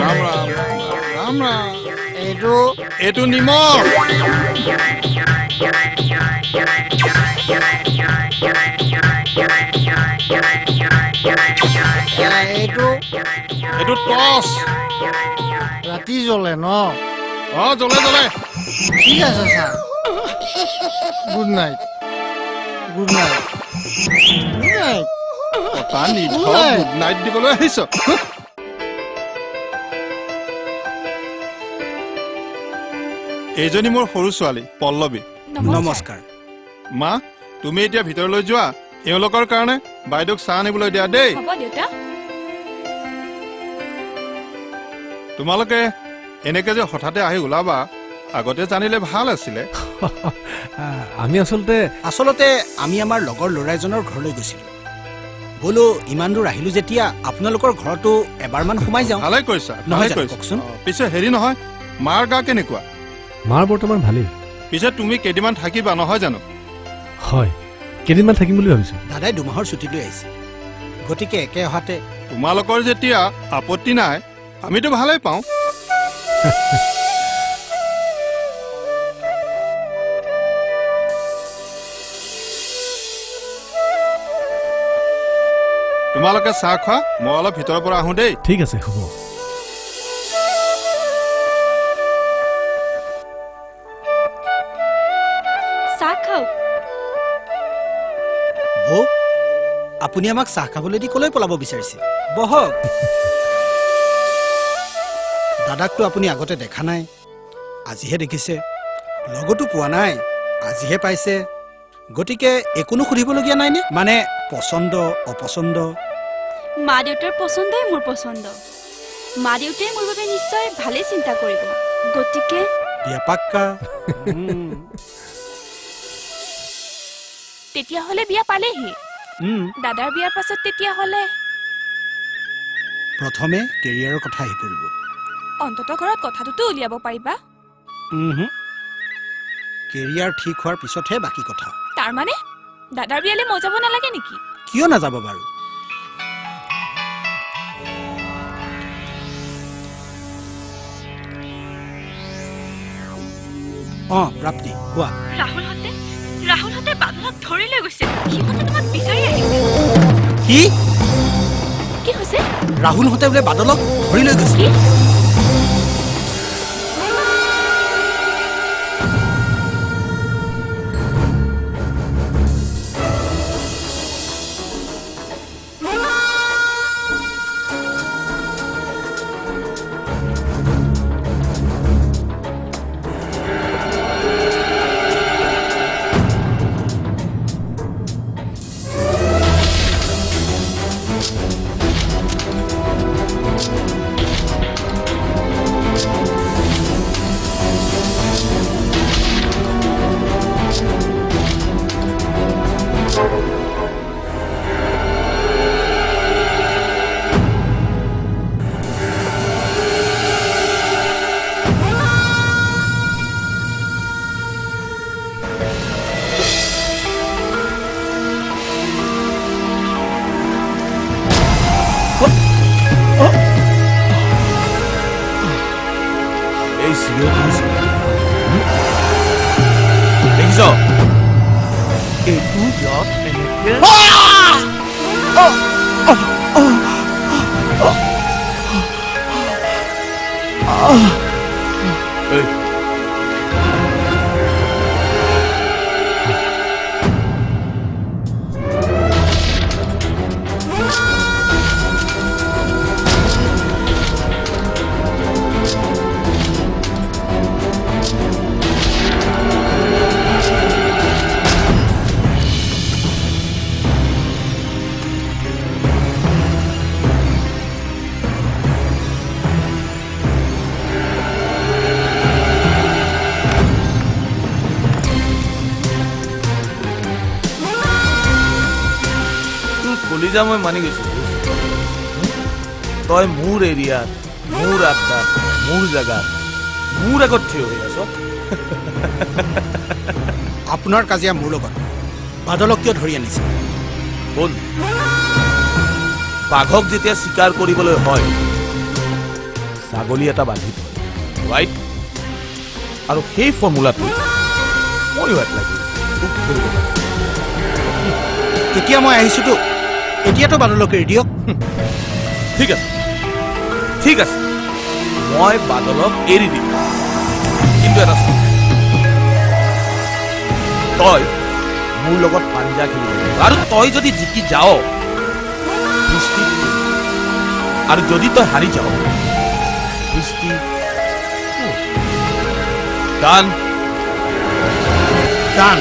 ৰাম ৰাম ৰাম ৰাম এইটো নিমখ এইটো টৰ্চ ৰাতি জ্বলে ন জ্বলে ঠিক আছে sir good night good night good night কথা নিধ গুড নাইট দিবলৈ আহিছ এইজনী মোৰ সৰু ছোৱালী পল্লৱী নমস্কাৰ মা তুমি এতিয়া ভিতৰলৈ যোৱা এওঁলোকৰ কাৰণে বাইদেউক চাহ আনিবলৈ দিয়া দেই হ'ব দেউতা তোমালোকে এনেকে যে হঠাতে আহি ওলাবা আগতে জানিলে ভাল আছিলে আমি আচলতে আমি আমাৰ লগৰ ল'ৰা এজনৰ ঘৰলৈ গৈছিলোঁ বোলো ইমান দূৰ আহিলো যেতিয়া আপোনালোকৰ ঘৰতো এবাৰমান সোমাই যাওঁ ভালে কৈছা নহয় ভালে জানো, কৈছা কওকচোন। পিছে হেৰি নহয় মাৰ গা কেনেকুৱা মাৰ বৰ্তমান ভালেই পিছে তুমি কেইদিনমান থাকিবা নহয় জানো হয় কেইদিনমান থাকিম বুলি ভাবিছোঁ দাদাই 2 মাহৰ ছুটী লৈ আহিছে গতিকে একে অহাতে তোমালোকৰ যেতিয়া আপত্তি নাই আমিতো ভালেই পাওঁ তোমালোকে চাহ খোৱা মই অলপ ভিতৰৰ পৰা আহোঁ দেই ঠিক আছে হ'ব চাহ খাওক বৌ আপুনি আমাক চাহ খাবলৈ দি কলৈ পলাব বিচাৰিছে বহক দাদাকতো আপুনি আগতে দেখা নাই আজিহে দেখিছে লগতো পোৱা নাই আজিহে পাইছে গতিকে একোনো সুধিবলগীয়া নাইনে মানে পচন্দ অপচন্দ মা দেউতাৰ পচন্দই মোৰ পচন্দ মা দেউতাই মোৰ বাবে নিশ্চয় ভালেই চিন্তা কৰিব গতিকে বিয়া পাক্কা তেতিয়াহ'লে বিয়া পালেহি দাদাৰ বিয়াৰ পাছত তেতিয়াহ'লে প্ৰথমে কেৰিয়াৰৰ কথা আহি পৰিব অন্ততঃ ঘৰত কথাটোতো উলিয়াব পাৰিবা কেৰিয়াৰ ঠিক হোৱাৰ পিছতহে বাকী কথা তাৰমানে দাদাৰ বিয়ালৈ মই যাব নালাগে নেকি কিয় নাযাব বাৰু প্ৰাপ্তি কোৱা ৰাহুলহঁতে বাদলক ধৰি লৈ গৈছে সিহঁতে তোমাক বিচাৰি আহিছে কি হৈছে ৰাহুলহঁতে বোলে বাদলক ধৰি লৈ গৈছে দেখিছ কলিজা মই মানি গৈছো তই মোৰ এৰিয়াত মোৰ আড্ডাত মোৰ জেগাত মোৰ আগত থিয় হৈ আছ আপোনাৰ কাজিয়া মোৰ লগত বাদলক কিয় ধৰি আনিছে শুন বাঘক যেতিয়া চিকাৰ কৰিবলৈ হয় ছাগলী এটা বান্ধি থয় ৰাইট আৰু সেই ফৰ্মুলাটো ময়ো এপ্লাই কৰিম তেতিয়া মই আহিছোতো এতিয়াতো বাদলক এৰি দিয়ক ঠিক আছে ঠিক আছে মই বাদলক এৰি দিম কিন্তু এটা তই মোৰ লগত পাঞ্জা খেলিব আৰু তই যদি জিকি যাও আৰু যদি তই হাৰি যাও ডান ডান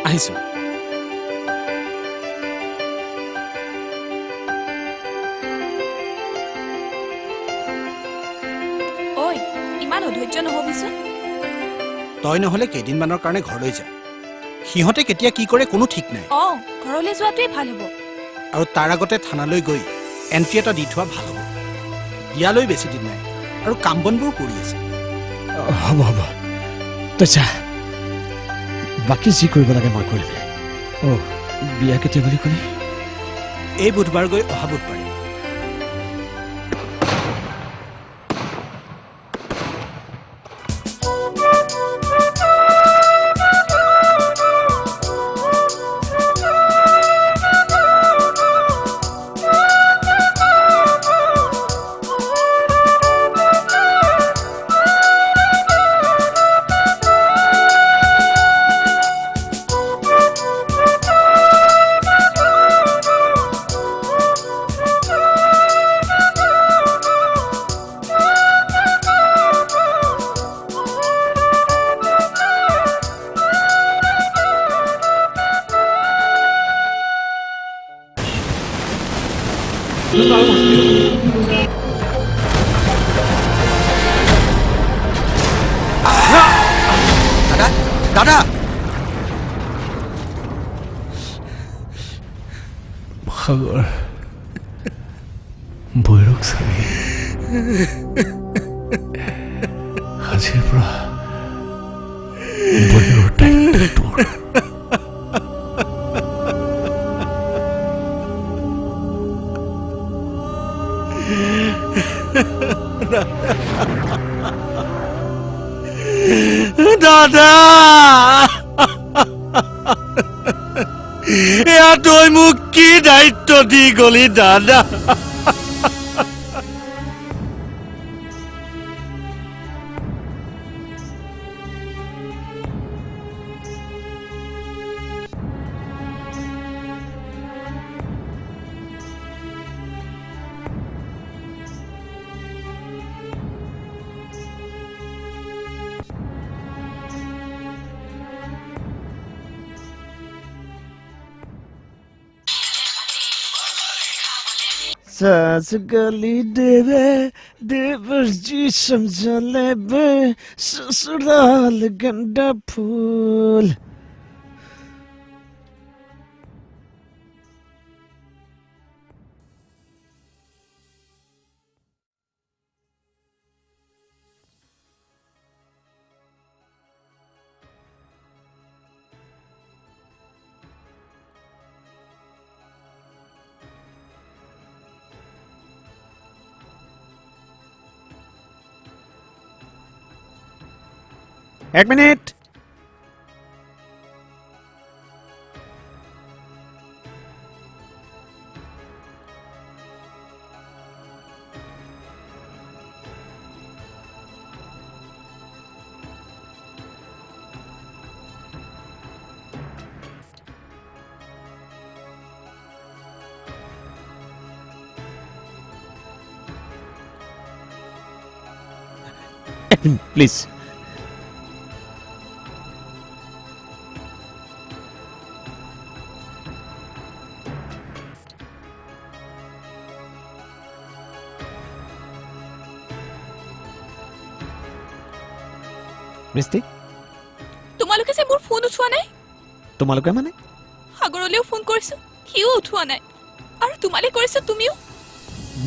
আহিছো ঐ ইমান অধৈৰ্য নহবিচোন তই নহলে কেইদিনমানৰ কাৰণে ঘৰলৈ যা সিহঁতে কেতিয়া কি কৰে কোনো ঠিক নাই ঘৰলৈ যোৱাটোৱে ভাল হ'ব আৰু তাৰ আগতে থানালৈ গৈ এন্ট্ৰি এটা দি থোৱা ভাল হ'ব বিয়ালৈ বেছি দিন নাই আৰু কাম বনবোৰ কৰি আছে হ'ব হ'ব তই যা বাকী যি কৰিব লাগে মই কৰিম বিয়া কেতিয়া বুলি ক'লি এই বুধবাৰ গৈ অহা বুধবাৰে দাদা সাগৰ বৈৰক চাবি আজিৰ পৰা বৈৰৰ দায়িত্ব তোৰ দাদা এয়া তই মোক কি দায়িত্ব দি গলি দাদা सांस गली देवे देवर जी समझा ले बे ससुराल गंडा फूल एक मिनिट प्लीज মিষ্টি তোমালোকে যে মোৰ ফোন উঠোৱা নাই তোমালোকে মানে সাগৰলৈও ফোন কৰিছো সিও উঠোৱা নাই আৰু তোমালে কৰিছো তুমিও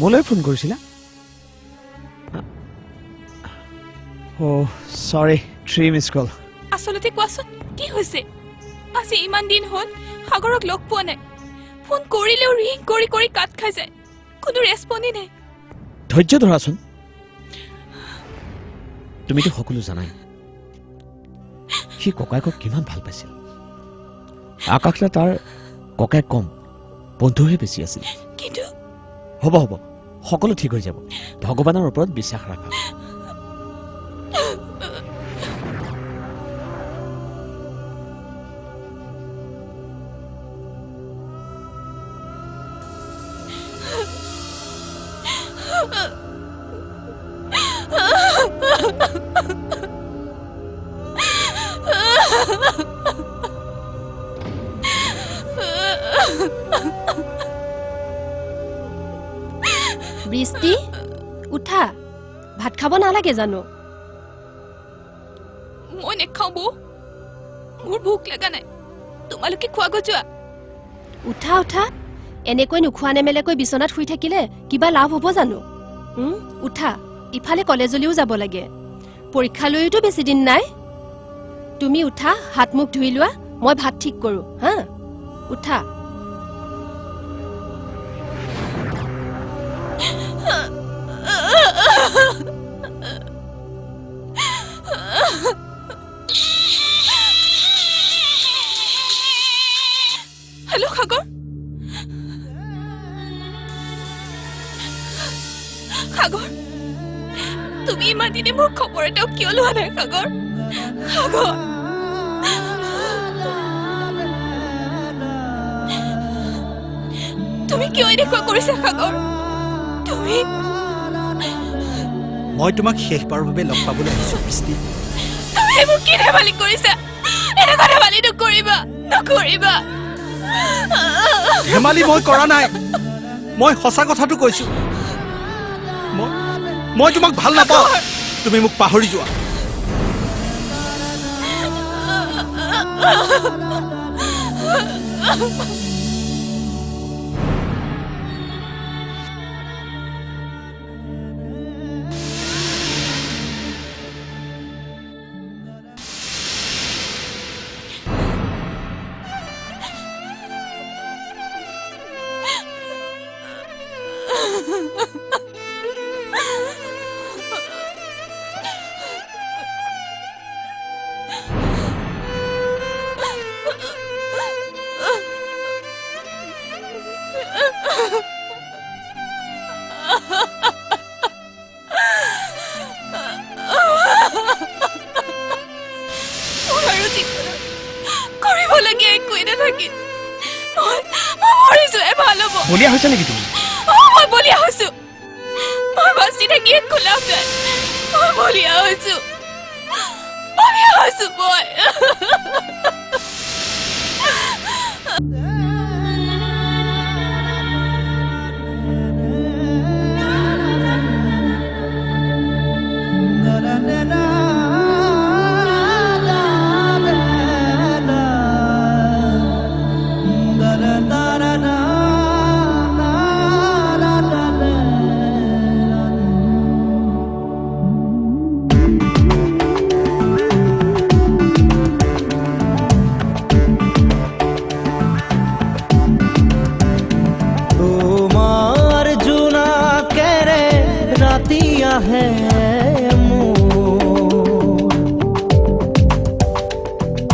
মোলৈ ফোন কৰিছিলা ও সৰি 3 মিছ কল আচলতে কোৱাচোন কি হৈছে আজি ইমান দিন হ'ল সাগৰক লগ পোৱা নাই ফোন কৰিলেও ৰিং কৰি কৰি কাট খাই যায় কোনো ৰেছপন্ডই নাই ধৈৰ্য ধৰাচোন তুমিতো সকলো জানাই সি ককায়েকক কিমান ভাল পাইছিল আকাশলে তাৰ ককায়েক কম বন্ধুহে বেছি আছিল কিন্তু হ'ব হ'ব সকলো ঠিক হৈ যাব ভগৱানৰ ওপৰত বিশ্বাস ৰাখা বৃষ্টি উঠা ভাত খাব নালাগে জানো মই নেখাও বৌ মোৰ ভোক লগা নাই তোমালোকে খোৱা গৈ যোৱা উঠা উঠা এনেকৈ নোখোৱা নেমেলেকৈ বিচনাত শুই থাকিলে কিবা লাভ হ'ব জানো উঠা ইফালে কলেজলৈও যাব লাগে পৰীক্ষালৈওতো বেছি দিন নাই তুমি উঠা হাত মুখ ধুই লোৱা মই ভাত ঠিক কৰো হা উঠা হেল্ল' সাগৰ সাগৰ তুমি ইমান দিনে মোৰ খবৰ এটাও কিয় লোৱা নাই সাগৰ সাগৰ তুমি কিয় এনেকুৱা কৰিছা সাগৰ তুমি মই তোমাক শেষবাৰৰ বাবে লগ পাবলৈ আহিছো বৃষ্টি তুমি এইবোৰ কি ধেমালি কৰিছা এনেকুৱা ধেমালি নকৰিবা নকৰিবা ধেমালি মই কৰা নাই মই সঁচা কথাটো কৈছো মই তোমাক ভাল নাপাওঁ তুমি মোক পাহৰি যোৱা কৰিবলগীয়া একোৱেই নাথাকিল। মই মৰি যোৱাই ভাল হ'ব। বলিয়া হৈছে নেকি তুমি? মই বলিয়া হৈছো। মই বাচি থাকি একো লাভ নাই। মই বলিয়া হৈছো মই।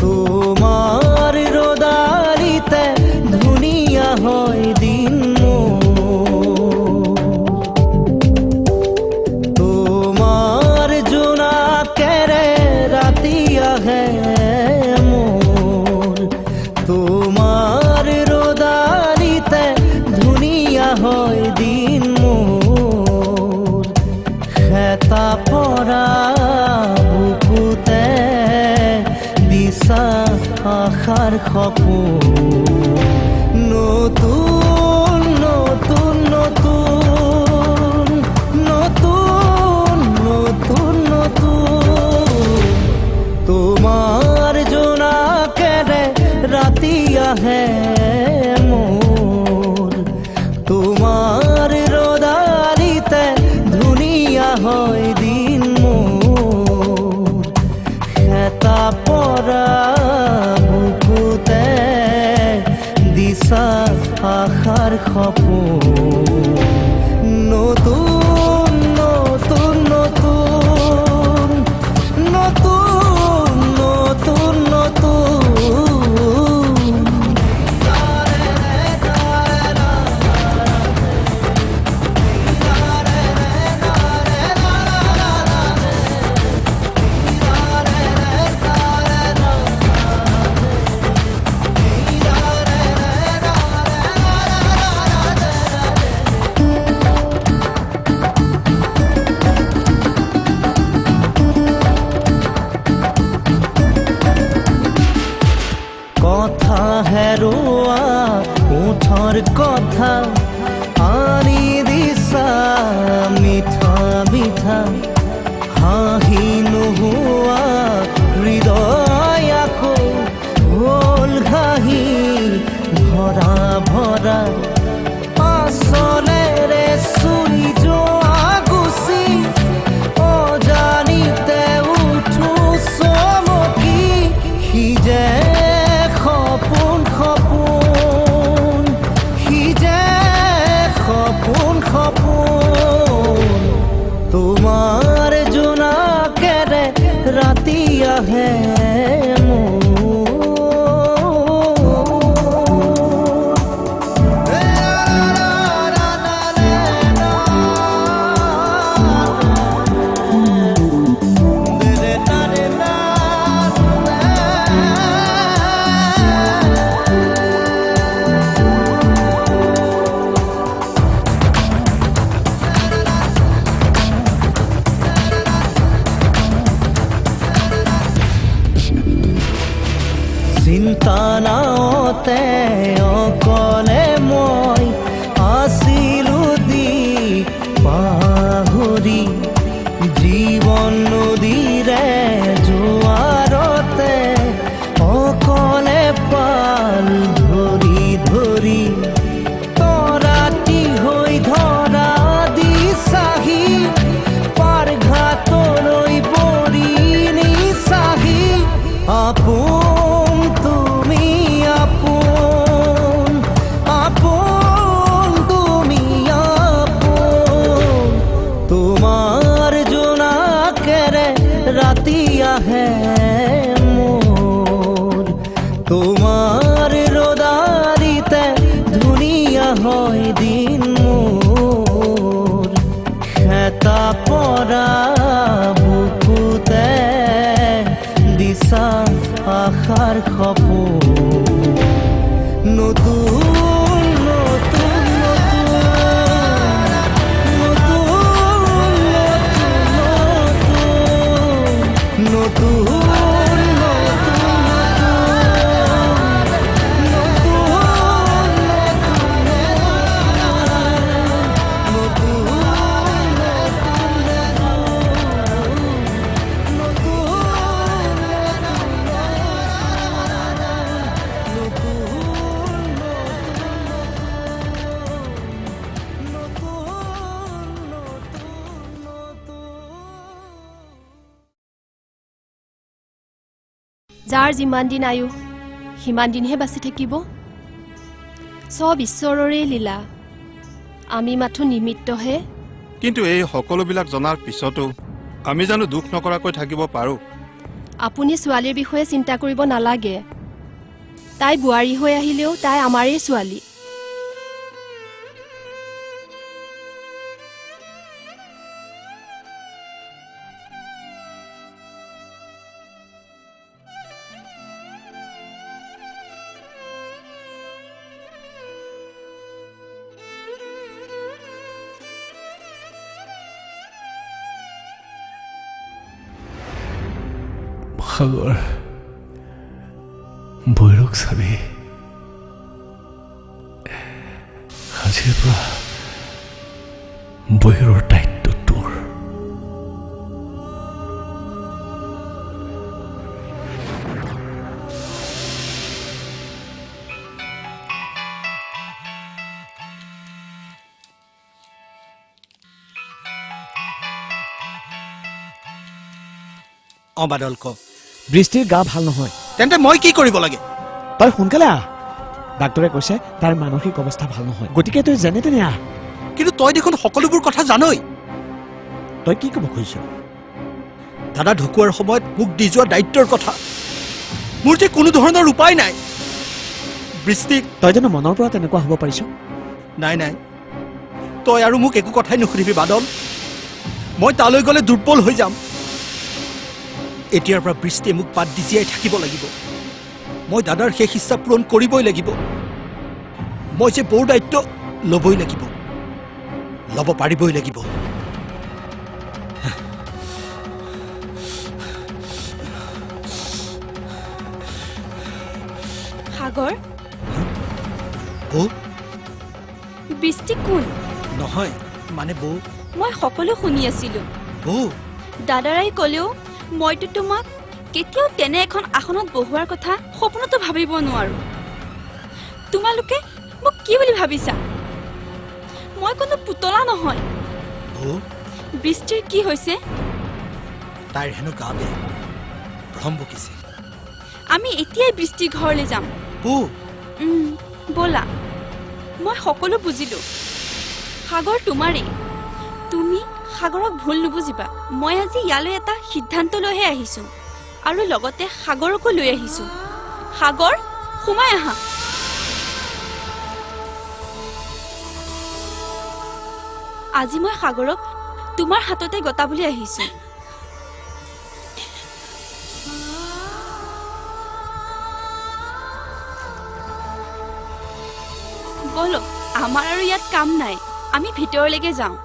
তোমার রোদারিতে ধুনিয়া হয় দিন তোমার জোনা কেরে রাতিয়া হে মোর তোমার রোদারিতে ধুনিয়া হয় দিন মোর খেতা পরা বুকুতে দিশা আশার সপোন নতুন নতুন নতুন নতুন নতুন নতুন তোমার জোনা কেরে রাতি আহে মোর তোমার রোদারিতে ধুনিয়া হয় দিন মোর খেতা পরা বুকুতে দিশা আশার সপোন নতুন নতুন নতুন নতুন নতুন নতুন কথা হেৰুৱা ওঠৰ কথা আনি দিছা মিঠা মিঠা হাঁহি নোহোৱা হৃদয় আকৌ হ'ল ঘাহি ভৰা ভৰা আচলেৰে চুই যোৱা গুচি অজানিতে উঠো চমকি সিজে সপোন সপোন সিজে সপোন সপোন তোমাৰ জোনা কেৰে ৰাতি আহে চিন্তা নাওতে অকলে মই আছিলো দি পাহৰি জীৱন নদীৰে জোৱাৰতে অকলে আহে মোৰ তোমাৰ ৰদালিতে ধুনীয়া হয় দিন মোৰ খেতা পৰা বুকুতে দিছা আশাৰ সপোন নতুন যাৰ যিমান দিন আয়ু সিমান দিনহে বাচি থাকিব সব ঈশ্বৰৰে লীলা আমি মাথো নিমিত্তহে কিন্তু এই সকলোবিলাক জনাৰ পিছতো আমি জানো দুখ নকৰাকৈ থাকিব পাৰো আপুনি ছোৱালীৰ বিষয়ে চিন্তা কৰিব নালাগে তাই বোৱাৰী হৈ আহিলেও তাই আমাৰেই ছোৱালী সাগৰ ভৈৰৱ চাবি আজিৰ পৰা ভৈৰৰ দায়িত্ব তোৰ বাদল ক বৃষ্টিৰ গা ভাল নহয় তেন্তে মই কি কৰিব লাগে তই সোনকালে আহ ডাক্তৰে কৈছে তাৰ মানসিক অৱস্থা ভাল নহয় গতিকে তই যেনে তেনে আহ কিন্তু তই দেখোন সকলোবোৰ কথা জানই তই কি ক'ব খুজিছ দাদা ঢুকুৱাৰ সময়ত মোক দি যোৱা দায়িত্বৰ কথা মোৰ যে কোনো ধৰণৰ উপায় নাই বৃষ্টি তই জানো মনৰ পৰা তেনেকুৱা হ'ব পাৰিছ নাই নাই তই আৰু মোক একো কথাই নুসুধিবি বাদল মই তালৈ গ'লে দুৰ্বল হৈ যাম এতিয়াৰ পৰা বৃষ্টিয়ে মোক বাদ দি জীয়াই থাকিব লাগিব মই দাদাৰ শেষ ইচ্ছা পূৰণ কৰিবই লাগিব মই যে বৰ দায়িত্ব ল'বই লাগিব ল'ব পাৰিবই লাগিব সাগৰ বৌ বৃষ্টি কোন নহয় মানে বৌ মই সকলো শুনি আছিলো বৌ দাদাৰাই ক'লেও মইতো তোমাক কেতিয়াও তেনে এখন আসনত বহোৱাৰ কথা সপোনতো ভাবিব নোৱাৰো তোমালোকে মোক কি বুলি ভাবিছা মই কোনো পুতলা নহয় বৃষ্টিৰ কি হৈছে তাইৰ হেনো গা বেয়া ভ্ৰম বকিছে আমি এতিয়াই বৃষ্টিৰ ঘৰলৈ যাম ব'লা মই সকলো বুজিলো সাগৰ তোমাৰেই তুমি সাগৰক ভুল নুবুজিবা মই আজি ইয়ালৈ এটা সিদ্ধান্ত লৈহে আহিছো আৰু লগতে সাগৰকো লৈ আহিছো সাগৰ সোমাই আহা আজি মই সাগৰক তোমাৰ হাততে গতাবলৈ আহিছো বলো আমাৰ আৰু ইয়াত কাম নাই আমি ভিতৰলৈকে যাওঁ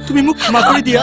তুমি মোক ক্ষমা কৰি দিয়া